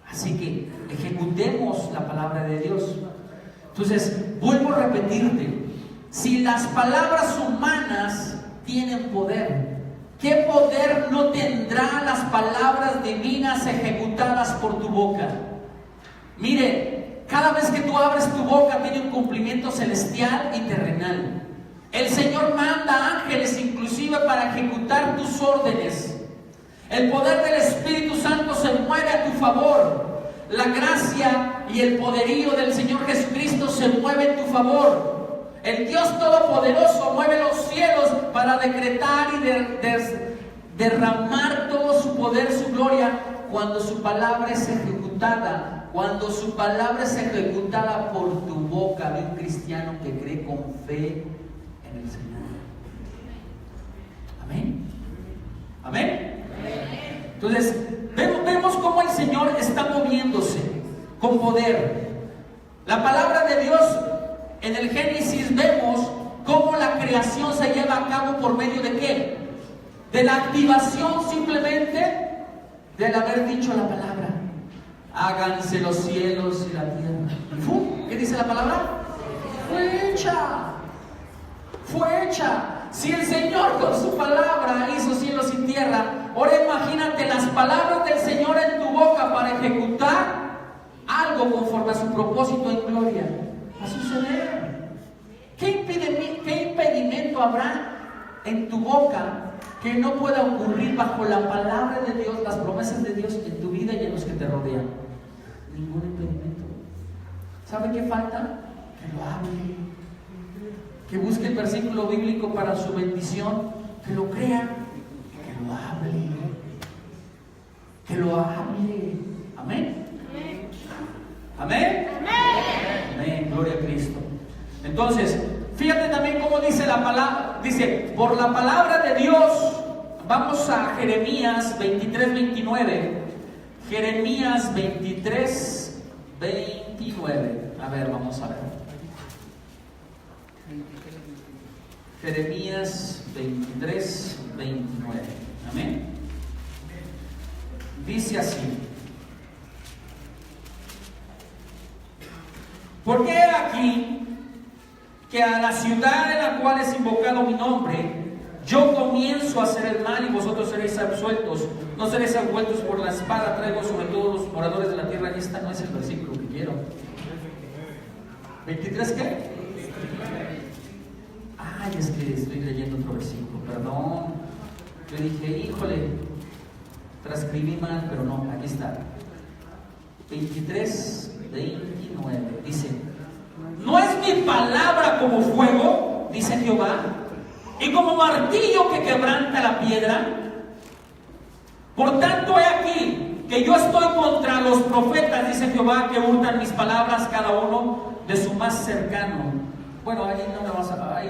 Así que ejecutemos la palabra de Dios. Entonces, vuelvo a repetirte, si las palabras humanas tienen poder, ¿qué poder no tendrá las palabras divinas ejecutadas por tu boca? Mire, cada vez que tú abres tu boca tiene un cumplimiento celestial y terrenal. El Señor manda ángeles inclusive para ejecutar tus órdenes. El poder del Espíritu Santo se mueve a tu favor. La gracia y el poderío del Señor Jesucristo se mueve en tu favor. El Dios Todopoderoso mueve los cielos para decretar y derramar todo su poder, su gloria, cuando su palabra es ejecutada, cuando su palabra es ejecutada por tu boca de un cristiano que cree con fe en el Señor. Amén. Amén. Entonces, vemos cómo el Señor está moviéndose con poder. La palabra de Dios, en el Génesis vemos cómo la creación se lleva a cabo por medio de ¿qué? De la activación simplemente del haber dicho la palabra. Háganse los cielos y la tierra. ¿Qué dice la palabra? Fue hecha. Fue hecha. Si el Señor con su palabra hizo cielos y tierra, ahora imagínate las palabras del Señor en tu boca para ejecutar algo conforme a su propósito en gloria. Va a suceder. ¿Qué impedimento habrá en tu boca que no pueda ocurrir bajo la palabra de Dios, las promesas de Dios en tu vida y en los que te rodean? Ningún impedimento. ¿Sabe qué falta? Que lo hable. Que busque el versículo bíblico para su bendición, que lo crea, que lo hable, que lo hable. Amén. Amén. Amén. Gloria a Cristo. Entonces, fíjate también cómo dice la palabra. Dice, por la palabra de Dios. Vamos a Jeremías 23:29. Jeremías 23:29. A ver, vamos a ver. Jeremías 23:29. Amén. Dice así: Porque aquí que a la ciudad en la cual es invocado mi nombre, yo comienzo a hacer el mal y vosotros seréis absueltos. No seréis absueltos por la espada, traigo sobre todos los moradores de la tierra. Y esta no es el versículo que quiero. ¿23 qué? Ay, es que estoy leyendo otro versículo, perdón. Yo dije, híjole, transcribí mal, pero no, aquí está. 23, 29, dice: ¿no es mi palabra como fuego, dice Jehová, y como martillo que quebranta la piedra? Por tanto, he aquí que yo estoy contra los profetas, dice Jehová, que hurtan mis palabras cada uno de su más cercano. Bueno, ahí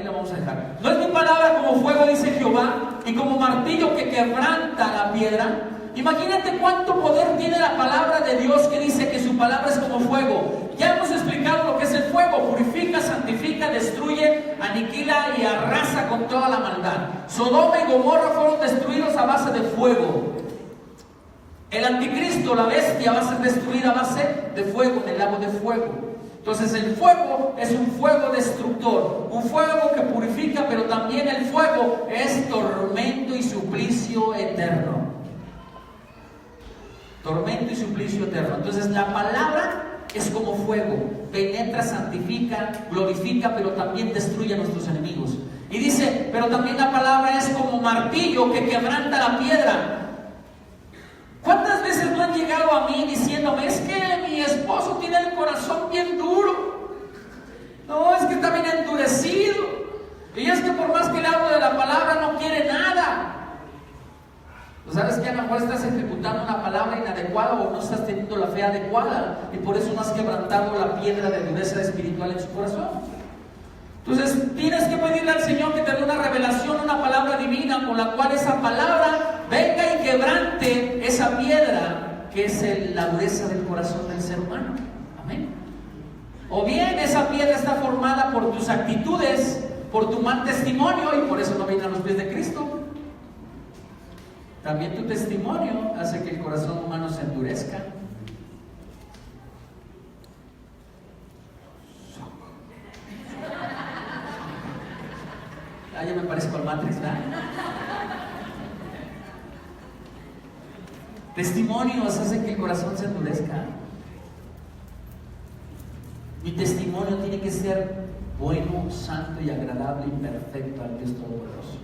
la vamos a dejar. ¿No es mi palabra como fuego, dice Jehová, y como martillo que quebranta la piedra? Imagínate cuánto poder tiene la palabra de Dios, que dice que su palabra es como fuego. Ya hemos explicado lo que es el fuego: purifica, santifica, destruye, aniquila y arrasa con toda la maldad. Sodoma y Gomorra fueron destruidos a base de fuego. El anticristo, la bestia, va a ser destruida a base de fuego, en el lago de fuego. Entonces el fuego es un fuego destructor, un fuego que purifica, pero también el fuego es tormento y suplicio eterno. Tormento y suplicio eterno. Entonces la palabra es como fuego, penetra, santifica, glorifica, pero también destruye a nuestros enemigos. Y dice, pero también la palabra es como martillo que quebranta la piedra. ¿Cuántas veces no han llegado a mí diciéndome: es que mi esposo tiene el corazón bien duro? No, es que está bien endurecido. Y es que por más que le hablo de la palabra no quiere nada. ¿Sabes que a lo mejor estás ejecutando una palabra inadecuada o no estás teniendo la fe adecuada y por eso no has quebrantado la piedra de dureza espiritual en su corazón? Entonces tienes que pedirle al Señor que te dé una revelación, una palabra divina con la cual esa palabra venga y quebrante esa piedra que es la dureza del corazón del ser humano. Amén. O bien esa piedra está formada por tus actitudes, por tu mal testimonio, y por eso no viene a los pies de Cristo. También tu testimonio hace que el corazón humano se endurezca. Ya me parezco al Matrix, ¿verdad? Testimonios hacen que el corazón se endurezca. Mi testimonio tiene que ser bueno, santo y agradable y perfecto al Dios Todopoderoso.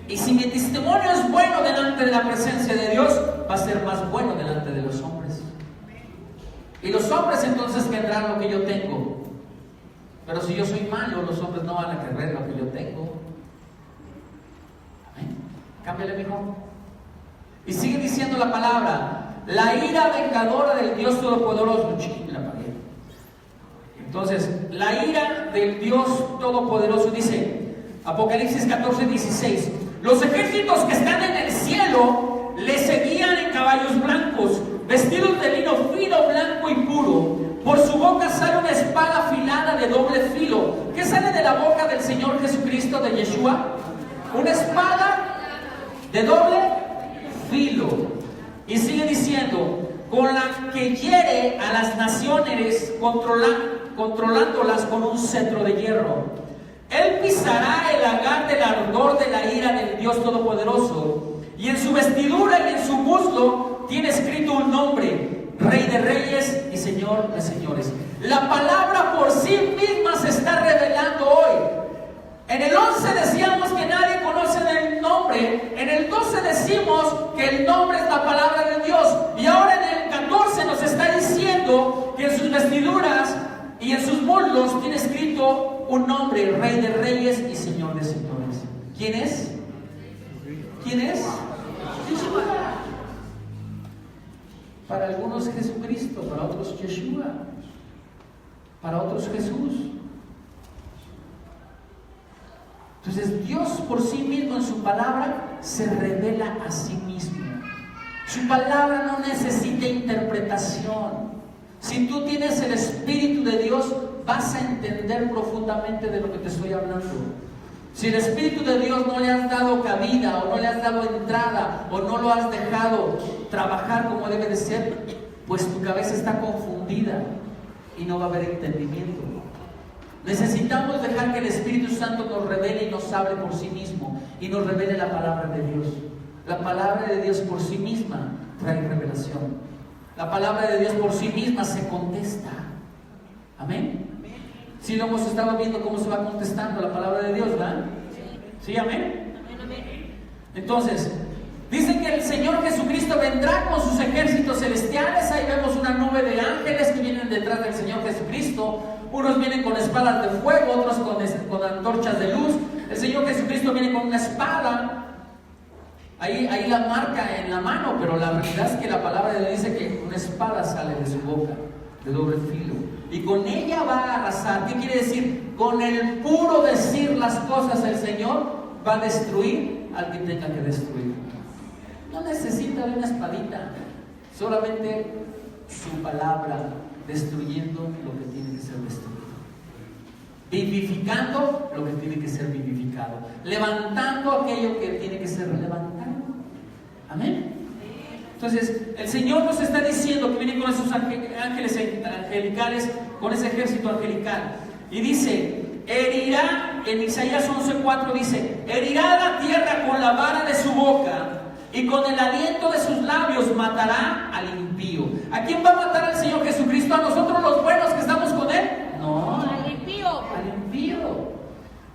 Y si mi testimonio es bueno delante de la presencia de Dios, va a ser más bueno delante de los hombres. Y los hombres entonces tendrán lo que yo tengo. Pero si yo soy malo, los hombres no van a querer lo que yo tengo. Amén. Cámbiale, mijo. Y sigue diciendo la palabra: la ira vengadora del Dios Todopoderoso. La pagué. Entonces, la ira del Dios Todopoderoso, dice Apocalipsis 14, 16: los ejércitos que están en el cielo le seguían en caballos blancos, vestidos de lino fino, blanco y puro. Por su boca sale una espada afilada de doble filo. ¿Qué sale de la boca del Señor Jesucristo, de Yeshua? Una espada de doble filo. Y sigue diciendo: con la que hiere a las naciones, controlándolas con un cetro de hierro. Él pisará el lagar del ardor de la ira del Dios Todopoderoso, y en su vestidura y en su muslo tiene escrito un nombre: Rey de Reyes y Señor de Señores. La palabra por sí misma se está revelando hoy. En el 11 decíamos que nadie conoce el nombre. En el 12 decimos que el nombre es la palabra de Dios. Y ahora en el 14 nos está diciendo que en sus vestiduras y en sus muslos tiene escrito un nombre: Rey de Reyes y Señor de Señores. ¿Quién es? ¿Quién es? Yeshua. Para algunos Jesucristo, para otros Yeshua, para otros Jesús. Entonces Dios por sí mismo en su palabra se revela a sí mismo. Su palabra no necesita interpretación. Si tú tienes el Espíritu de Dios, vas a entender profundamente de lo que te estoy hablando. Si el Espíritu de Dios no le has dado cabida, o no le has dado entrada, o no lo has dejado trabajar como debe de ser, pues tu cabeza está confundida. y no va a haber entendimiento. Necesitamos dejar que el Espíritu Santo nos revele y nos hable por sí mismo y nos revele la palabra de Dios. La palabra de Dios por sí misma trae revelación. La palabra de Dios por sí misma se contesta. Amén. Si lo hemos estado viendo cómo se va contestando la palabra de Dios, ¿verdad? Sí, amén. Entonces, dicen que el Señor Jesucristo vendrá con sus ejércitos celestiales. Ahí vemos una nube de ángeles que vienen detrás del Señor Jesucristo. Unos vienen con espadas de fuego, otros con antorchas de luz. El Señor Jesucristo viene con una espada. Ahí la marca en la mano, pero la realidad es que la palabra de Dios dice que una espada sale de su boca, de doble filo, y con ella va a arrasar. ¿Qué quiere decir? Con el puro decir las cosas, el Señor va a destruir al que tenga que destruir. No necesita de una espadita, solamente su palabra, destruyendo lo que tiene que ser destruido, vivificando lo que tiene que ser vivificado, levantando aquello que tiene que ser levantado. Amén. Entonces el Señor nos está diciendo que viene con esos ángeles angelicales, con ese ejército angelical, y dice: herirá, en Isaías 11:4 dice: herirá la tierra con la vara de su boca, y con el aliento de sus labios matará al impío. ¿A quién va a matar al Señor Jesucristo? ¿A nosotros los buenos que estamos con Él? No, al impío. Al impío.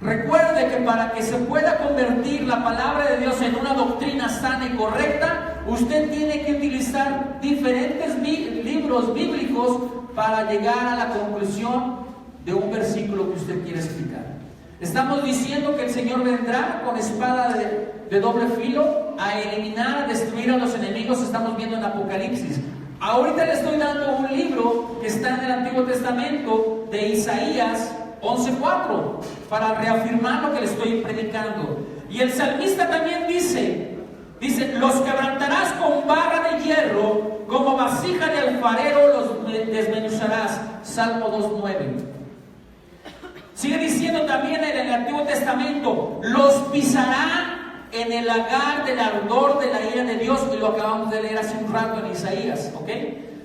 Recuerde que para que se pueda convertir la palabra de Dios en una doctrina sana y correcta, usted tiene que utilizar diferentes libros bíblicos para llegar a la conclusión de un versículo que usted quiere explicar. Estamos diciendo que el Señor vendrá con espada de doble filo a eliminar, a destruir a los enemigos. Estamos viendo en Apocalipsis. Ahorita le estoy dando un libro que está en el Antiguo Testamento de Isaías 11:4 para reafirmar lo que le estoy predicando. Y el salmista también dice: los quebrantarás con barra de hierro, como vasija de alfarero los desmenuzarás. Salmo 2:9. Sigue diciendo también en el Antiguo Testamento: los pisará en el lagar del ardor de la ira de Dios. Y lo acabamos de leer hace un rato en Isaías, ¿ok?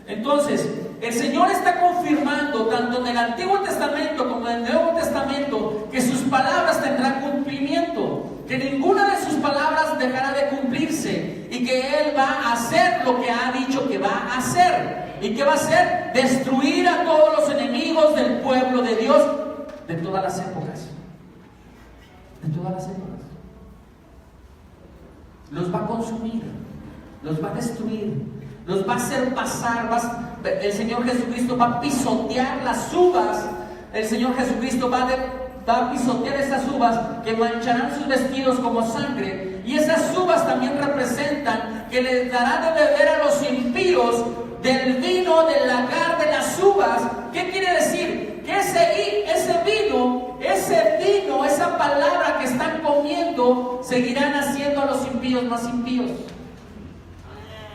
Entonces, el Señor está confirmando tanto en el Antiguo Testamento como en el Nuevo Testamento que sus palabras tendrán cumplimiento, que ninguna de sus palabras dejará de cumplirse, y que Él va a hacer lo que ha dicho que va a hacer. ¿Y qué va a hacer? Destruir a todos los enemigos del pueblo de Dios de todas las épocas. De todas las épocas. Los va a consumir, los va a destruir, los va a hacer pasar. El Señor Jesucristo va a pisotear las uvas. El Señor Jesucristo va a pisotear esas uvas que mancharán sus vestidos como sangre. Y esas uvas también representan que les dará de beber a los impíos del vino del lagar de las uvas. ¿Qué quiere decir? Que ese vino, esa palabra que están comiendo, seguirán haciendo a los impíos más impíos.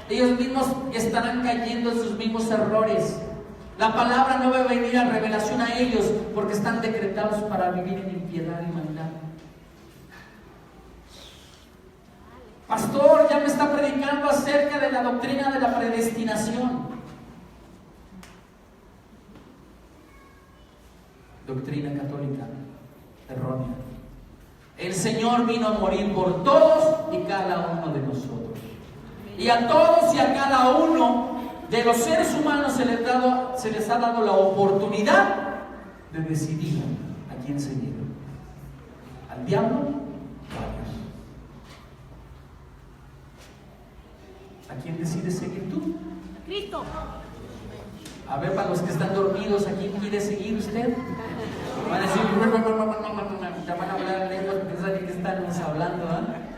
Ellos mismos estarán cayendo en sus mismos errores. La palabra no va a venir a revelación a ellos, porque están decretados para vivir en impiedad y maldad. Pastor, ya me está predicando acerca de la doctrina de la predestinación. Doctrina católica errónea. El Señor vino a morir por todos y cada uno de nosotros. Y a todos y a cada uno de los seres humanos se les ha dado la oportunidad de decidir a quién seguir. ¿Al diablo o a Dios? ¿A quién decides seguir tú? Cristo. A ver, para los que están dormidos, ¿a quién quiere seguir usted? Van a decir, ya van a hablar lenguas, pensar que estamos hablando, ¿eh?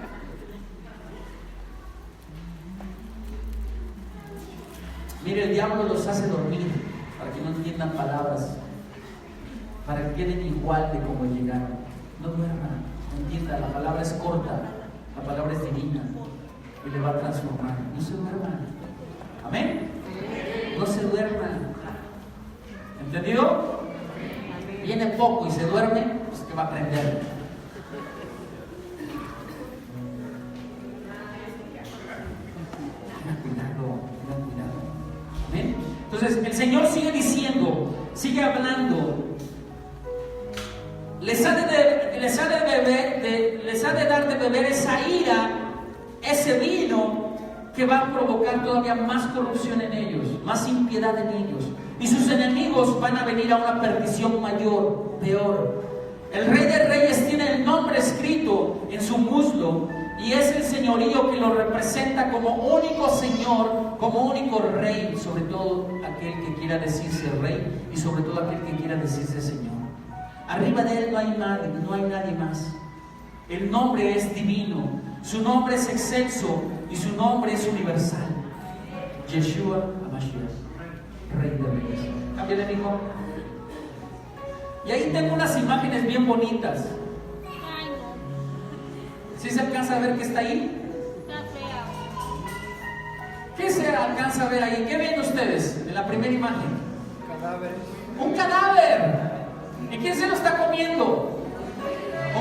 Mire, el diablo los hace dormir para que no entiendan palabras, para que queden igual de como llegaron. No duerman, entienda, la palabra es corta, la palabra es divina y le va a transformar. No se duerman. Amén. No se duerman. ¿Entendido? Viene poco y se duerme, pues que va a aprender. Tengan cuidado. Amén. Entonces Entonces el Señor sigue diciendo, sigue hablando. Les ha de dar de beber esa ira, ese vino que va a provocar todavía más corrupción en ellos, más impiedad en ellos. Y sus enemigos van a venir a una perdición mayor, peor. El Rey de Reyes tiene el nombre escrito en su muslo y es el señorío que lo representa como único Señor, como único Rey, sobre todo aquel que quiera decirse Rey y sobre todo aquel que quiera decirse Señor. Arriba de él no hay nadie más. El nombre es divino, su nombre es excelso y su nombre es universal. Yeshua HaMashiach, Rey de Reyes. Cámbiale, hijo. Y ahí tengo unas imágenes bien bonitas. ¿Sí se alcanza a ver qué está ahí? ¿Qué se alcanza a ver ahí? ¿Qué ven ustedes en la primera imagen? Cadáveres. ¡Un cadáver! ¿Y quién se lo está comiendo?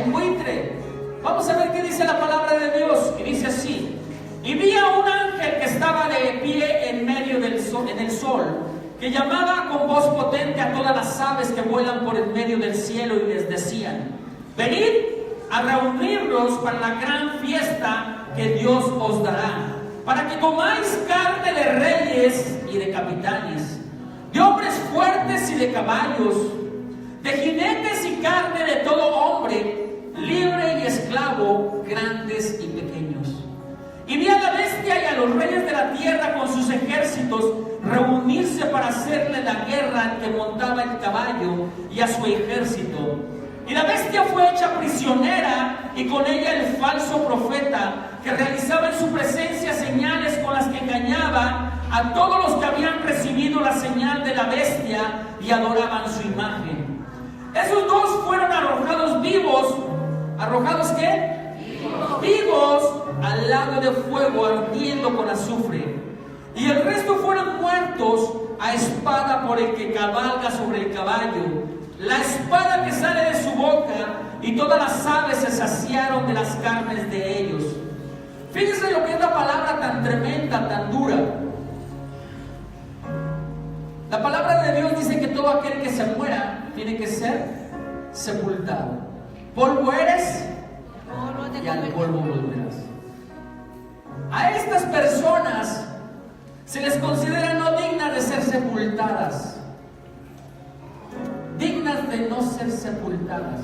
Un buitre. Vamos a ver qué dice la palabra de Dios. Y dice así: y vi a un ángel que estaba de pie en medio del sol, en el sol, que llamaba con voz potente a todas las aves que vuelan por en medio del cielo y les decían: venid a reunirnos para la gran fiesta que Dios os dará, para que comáis carne de reyes y de capitanes, de hombres fuertes y de caballos, de jinetes y carne de todo hombre, libre y esclavo, grandes y pequeños. Y vi a la bestia y a los reyes de la tierra con sus ejércitos reunirse para hacerle la guerra al que montaba el caballo y a su ejército. Y la bestia fue hecha prisionera y con ella el falso profeta, que realizaba en su presencia señales con las que engañaba a todos los que habían recibido la señal de la bestia y adoraban su imagen. Esos dos fueron arrojados vivos. ¿Arrojados qué? Vivos al lago de fuego ardiendo con azufre. Y el resto fueron muertos a espada por el que cabalga sobre el caballo. La espada que sale de su boca, y todas las aves se saciaron de las carnes de ellos. Fíjense lo que es la palabra tan tremenda, tan dura. La palabra de Dios dice que todo aquel que se muera tiene que ser sepultado. Polvo eres y al polvo volverás. A estas personas se les considera no dignas de ser sepultadas, dignas de no ser sepultadas.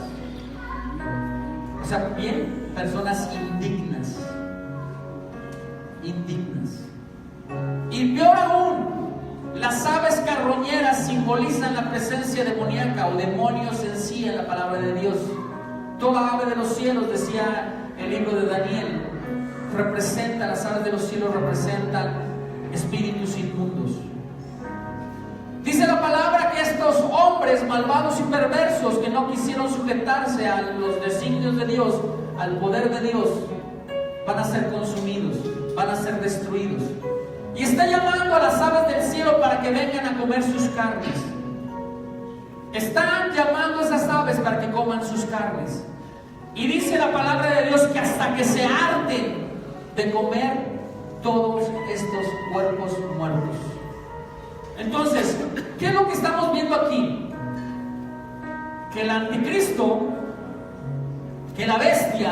O sea, bien, personas indignas. Y peor aún, las aves carroñeras simbolizan la presencia demoníaca o demonios en sí en la palabra de Dios. Toda ave de los cielos, decía el libro de Daniel, representa, las aves de los cielos representan espíritus inmundos. Dice la palabra que estos hombres malvados y perversos que no quisieron sujetarse a los designios de Dios, al poder de Dios, van a ser consumidos, van a ser destruidos. Y está llamando a las aves del cielo para que vengan a comer sus carnes. Están llamando a esas aves para que coman sus carnes. Y dice la palabra de Dios que hasta que se harten de comer todos estos cuerpos muertos. Entonces, ¿qué es lo que estamos viendo aquí? Que el anticristo, que la bestia,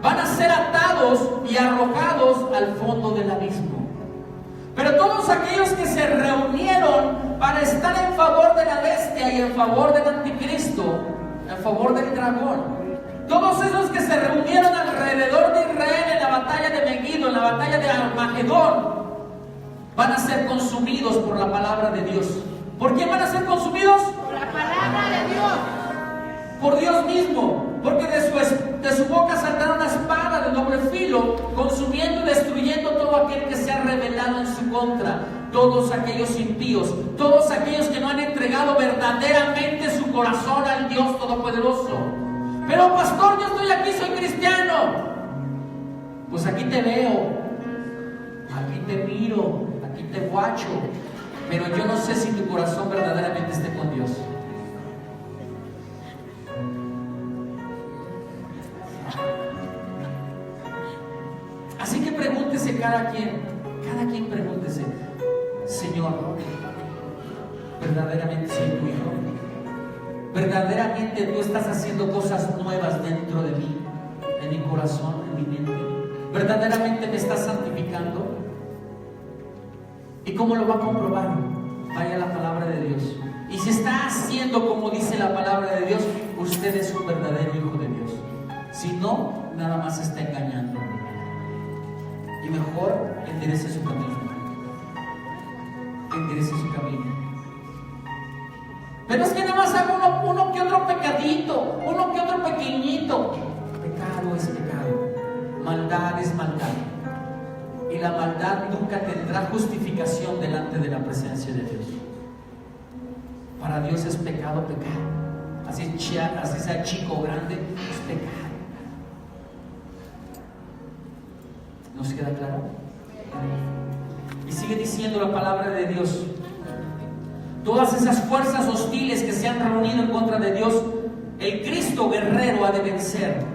van a ser atados y arrojados al fondo del abismo. Pero todos aquellos que se reunieron para estar en favor de la bestia y en favor del anticristo, en favor del dragón, todos esos que se reunieron alrededor de Israel en la batalla de Megiddo, en la batalla de Armagedón, van a ser consumidos por la palabra de Dios. ¿Por quién van a ser consumidos? Por la palabra de Dios. Por Dios mismo. Porque de su boca saldrá una espada de doble filo, consumiendo y destruyendo todo aquel que se ha rebelado en su contra. Todos aquellos impíos, todos aquellos que no han entregado verdaderamente su corazón al Dios Todopoderoso. Pero pastor, yo estoy aquí, soy cristiano. Pues aquí te veo, aquí te miro, aquí te guacho, pero yo no sé si tu corazón verdaderamente esté con Dios. Así que pregúntese cada quien pregúntese: Señor, verdaderamente soy tu hijo? ¿Verdaderamente tú estás haciendo cosas nuevas dentro de mí, en mi corazón, en mi mente? ¿Verdaderamente me estás santificando? ¿Y cómo lo va a comprobar? Vaya a la palabra de Dios. Y si está haciendo como dice la palabra de Dios, usted es un verdadero hijo de Dios. Si no, nada más está engañando. Y mejor enderece su camino. Enderece su camino. Pero es que nada más hago uno que otro pecadito, uno que otro pequeñito. Pecado es pecado. Maldad es maldad. Y la maldad nunca tendrá justificación delante de la presencia de Dios. Para Dios es pecado pecar. Así sea chico o grande, es pecado. ¿Nos queda claro? Y sigue diciendo la palabra de Dios: todas esas fuerzas hostiles que se han reunido en contra de Dios, el Cristo guerrero ha de vencer.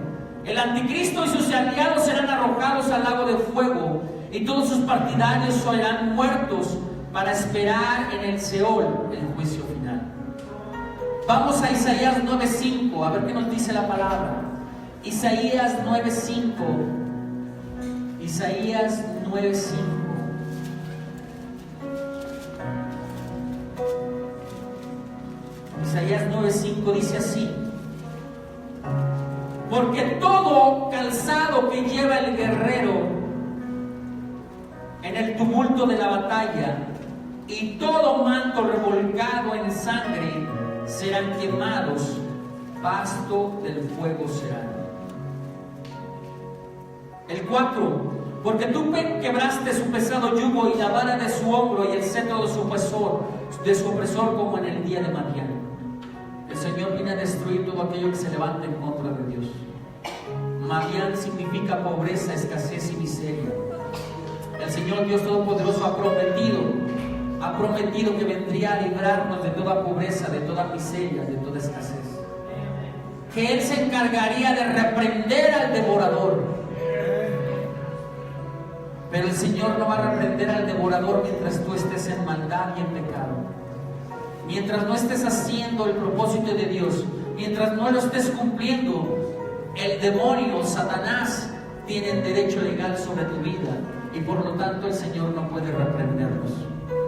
El anticristo y sus aliados serán arrojados al lago de fuego, y todos sus partidarios serán muertos para esperar en el Seol el juicio final. Vamos a Isaías 9:5, a ver qué nos dice la palabra. Isaías 9:5. Isaías 9:5. Isaías 9:5 dice así: porque todo calzado que lleva el guerrero en el tumulto de la batalla y todo manto revolcado en sangre serán quemados, pasto del fuego serán. El 4: porque tú quebraste su pesado yugo y la vara de su hombro y el cetro de su opresor como en el día de Madián. El Señor viene a destruir todo aquello que se levanta en contra de Dios. Madián significa pobreza, escasez y miseria. El Señor Dios Todopoderoso ha prometido que vendría a librarnos de toda pobreza, de toda miseria, de toda escasez. Que Él se encargaría de reprender al devorador. Pero el Señor no va a reprender al devorador mientras tú estés en maldad y en pecado. Mientras no estés haciendo el propósito de Dios, mientras no lo estés cumpliendo, el demonio, Satanás, tiene el derecho legal sobre tu vida. Y por lo tanto el Señor no puede reprenderlos,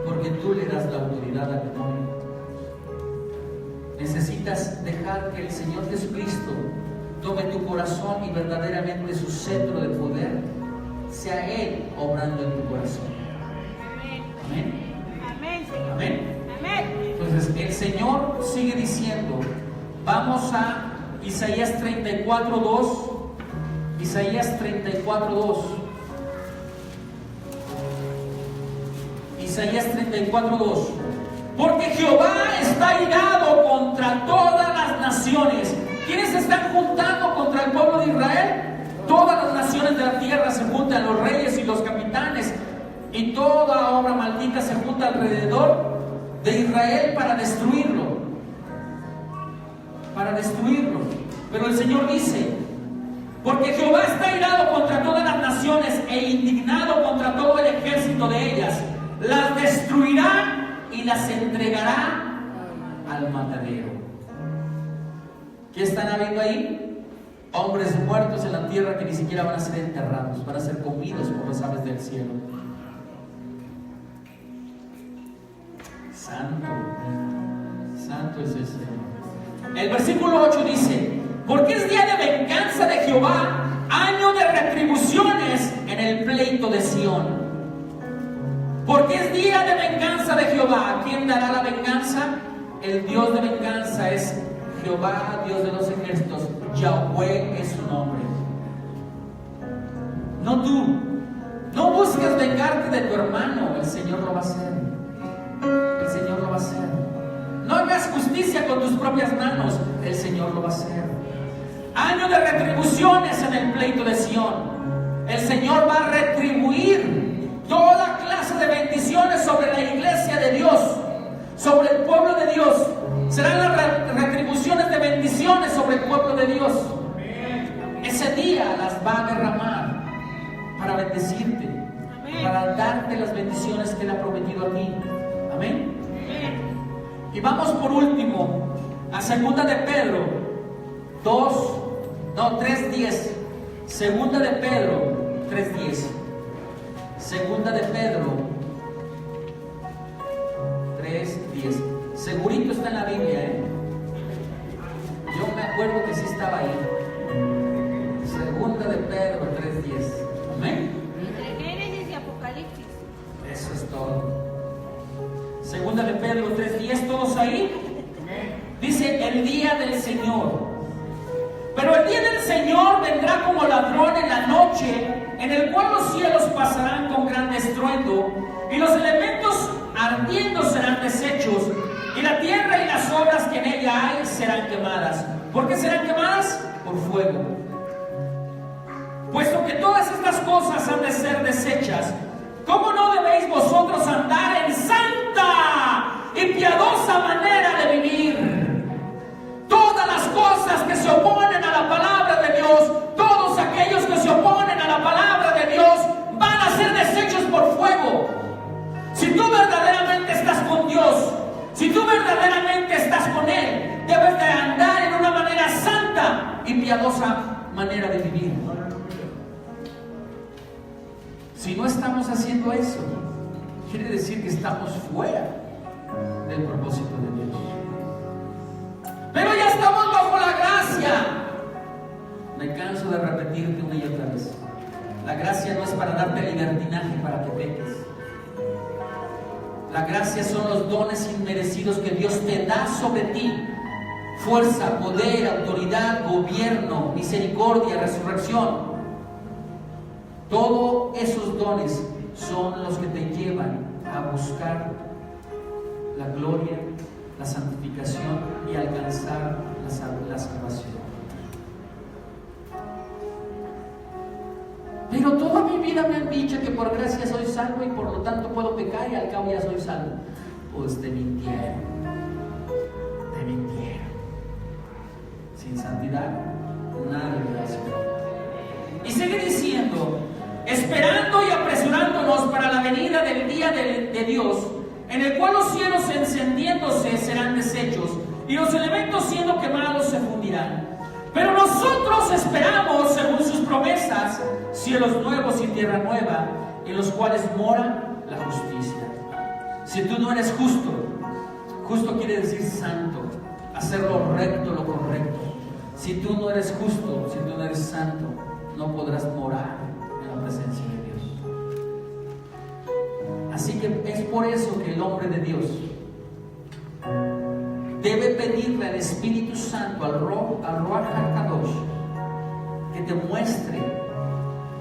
porque tú le das la autoridad al demonio. Necesitas dejar que el Señor Jesucristo tome tu corazón y verdaderamente su cetro de poder sea Él obrando en tu corazón. Amén. Amén. Amén. Amén. Entonces el Señor sigue diciendo, vamos a Isaías 34:2. Isaías 34:2. Isaías 34:2. Porque Jehová está irado contra todas las naciones. ¿Quiénes se están juntando contra el pueblo de Israel? Todas las naciones de la tierra se juntan, los reyes y los capitanes, y toda obra maldita se junta alrededor de Israel para destruirlo. Para destruirlo. Pero el Señor dice: porque Jehová está irado contra todas las naciones e indignado contra todo el ejército de ellas. Las destruirá y las entregará al matadero. ¿Qué están habiendo ahí? Hombres muertos en la tierra que ni siquiera van a ser enterrados, van a ser comidos por las aves del cielo. Santo, santo es el Señor. El versículo 8 dice: porque es día de venganza de Jehová, año de retribuciones en el pleito de Sión. Porque es día de venganza de Jehová. ¿A quién dará la venganza? El Dios de venganza es Jehová, Dios de los ejércitos. Yahweh es su nombre. No tú. No busques vengarte de tu hermano. El Señor lo va a hacer. El Señor lo va a hacer. No hagas justicia con tus propias manos. El Señor lo va a hacer. Año de retribuciones en el pleito de Sión. El Señor va a retribuir toda clase de bendiciones sobre la iglesia de Dios, sobre el pueblo de Dios. Serán las retribuciones de bendiciones sobre el pueblo de Dios. Ese día las va a derramar para bendecirte, para darte las bendiciones que Él ha prometido a ti. Amén. Y vamos por último a segunda de Pedro 3:10. Segunda de Pedro 3:10. Segunda de Pedro 3:10. Segurito está en la Biblia, ¿eh? Yo me acuerdo que sí estaba ahí. Segunda de Pedro 3:10. Amén. Entre Génesis y Apocalipsis. Eso es todo. Segunda de Pedro 3:10, todos ahí. Dice: el día del Señor. Pero el día del Señor vendrá como ladrón en la noche, en el cual los cielos pasarán con gran estruendo, y los elementos ardiendo serán deshechos, y la tierra y las obras que en ella hay serán quemadas. ¿Por qué serán quemadas? Por fuego. Puesto que todas estas cosas han de ser deshechas, ¿cómo no debéis vosotros andar en santa y piadosa manera de vivir? Todas las cosas que se oponen a la palabra de Dios, todos aquellos que se oponen a la palabra de Dios, van a ser deshechos por fuego. Si tú verdaderamente estás con Dios, si tú verdaderamente estás con Él, debes de andar en una manera santa y piadosa manera de vivir. Si no estamos haciendo eso, quiere decir que estamos fuera del propósito de Dios. Pero ya estamos bajo la gracia. Me canso de repetirte una y otra vez. La gracia no es para darte libertinaje para que peques. La gracia son los dones inmerecidos que Dios te da sobre ti. Fuerza, poder, autoridad, gobierno, misericordia, resurrección. Todos esos dones son los que te llevan a buscar la gloria, la santificación y alcanzar la salvación. Pero toda mi vida me han dicho que por gracia soy salvo y por lo tanto puedo pecar y al cabo ya soy salvo. Pues te mintieron. Te mintieron. Sin santidad, nada de gracia. Y sigue diciendo: esperando y apresurándonos para la venida del día de Dios, en el cual los cielos encendiéndose serán deshechos, y los elementos siendo quemados se fundirán. Pero nosotros esperamos, según sus promesas, cielos nuevos y tierra nueva, en los cuales mora la justicia. Si tú no eres justo, justo quiere decir santo, hacer lo recto, lo correcto. Si tú no eres justo, si tú no eres santo, no podrás morar en la presencia de Dios. Así que es por eso que el hombre de Dios debe pedirle al Espíritu Santo, al Ruach HaKadosh, que te muestre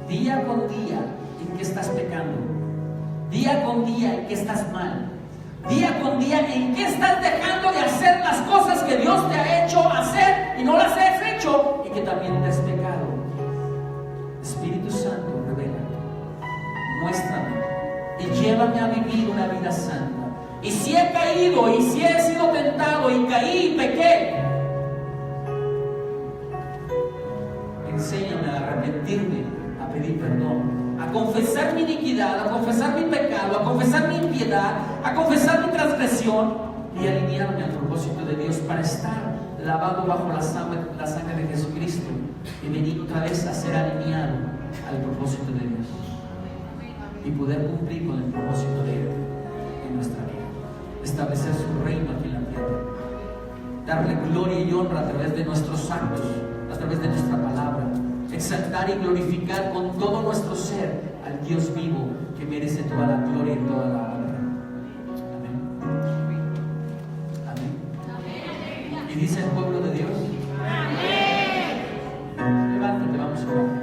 día con día en que estás pecando, día con día en que estás mal, día con día en que estás dejando de hacer las cosas que Dios te ha hecho hacer y no las has hecho, y que también te has pecado. Espíritu Santo, revela, muéstrame y llévame a vivir una vida santa. Y si he caído y si he sido tentado y caí y pequé, enséñame a arrepentirme, a pedir perdón, a confesar mi iniquidad, a confesar mi pecado, a confesar mi impiedad, a confesar mi transgresión y alinearme al propósito de Dios para estar lavado bajo la sangre de Jesucristo y venir otra vez a ser alineado al propósito de Dios y poder cumplir con el propósito de Él en nuestra vida. Establecer su reino aquí en la tierra, darle gloria y honra a través de nuestros actos, a través de nuestra palabra, exaltar y glorificar con todo nuestro ser al Dios vivo que merece toda la gloria y toda la honra. Amén. Amén. Y dice el pueblo de Dios: amén. Levántate, vamos a orar.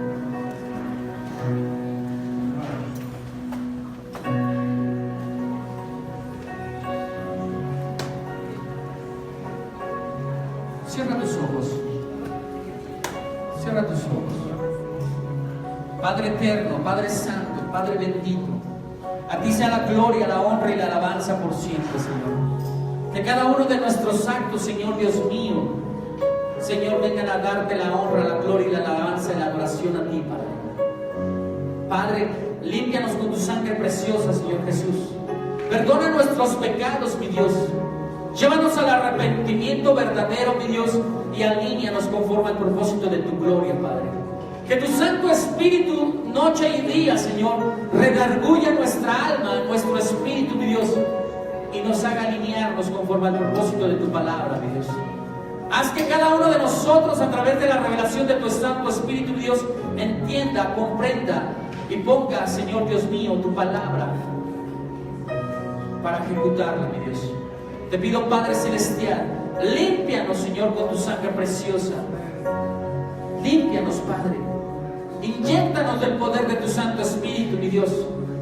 Cierra tus ojos. Cierra tus ojos. Padre eterno, Padre santo, Padre bendito, a ti sea la gloria, la honra y la alabanza por siempre, Señor. Que cada uno de nuestros actos, Señor Dios mío, Señor, vengan a darte la honra, la gloria y la alabanza y la adoración a ti, Padre. Padre, límpianos con tu sangre preciosa, Señor Jesús. Perdona nuestros pecados, mi Dios. Llévanos al arrepentimiento verdadero, mi Dios, y alíñanos conforme al propósito de tu gloria, Padre. Que tu Santo Espíritu, noche y día, Señor, redarguya nuestra alma, nuestro espíritu, mi Dios, y nos haga alinearnos conforme al propósito de tu palabra, mi Dios. Haz que cada uno de nosotros, a través de la revelación de tu Santo Espíritu, mi Dios, entienda, comprenda y ponga, Señor Dios mío, tu palabra para ejecutarla, mi Dios. Te pido, Padre Celestial, límpianos, Señor, con tu sangre preciosa. Límpianos, Padre. Inyéctanos del poder de tu Santo Espíritu, mi Dios,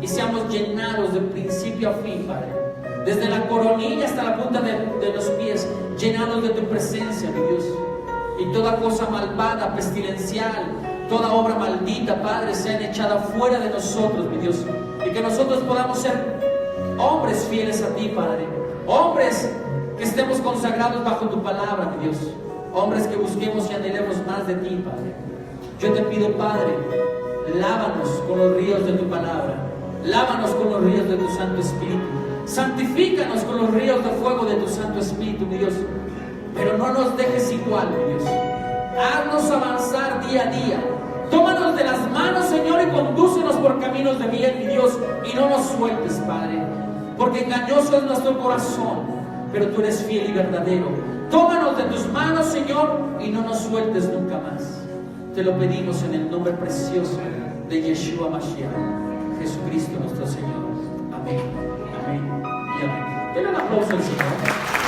y seamos llenados de principio a fin, Padre. Desde la coronilla hasta la punta de los pies, llenados de tu presencia, mi Dios. Y toda cosa malvada, pestilencial, toda obra maldita, Padre, sean echada fuera de nosotros, mi Dios. Y que nosotros podamos ser hombres fieles a ti, Padre. Hombres que estemos consagrados bajo tu palabra, mi Dios. Hombres que busquemos y anhelemos más de ti, Padre. Yo te pido, Padre, lávanos con los ríos de tu palabra. Lávanos con los ríos de tu Santo Espíritu. Santifícanos con los ríos de fuego de tu Santo Espíritu, mi Dios. Pero no nos dejes igual, mi Dios. Haznos avanzar día a día. Tómanos de las manos, Señor, y condúcenos por caminos de bien, mi Dios. Y no nos sueltes, Padre. Porque engañoso es nuestro corazón, pero tú eres fiel y verdadero. Tómanos de tus manos, Señor, y no nos sueltes nunca más. Te lo pedimos en el nombre precioso de Yeshua Mashiach, Jesucristo nuestro Señor. Amén, amén y amén. Denle un aplauso al Señor.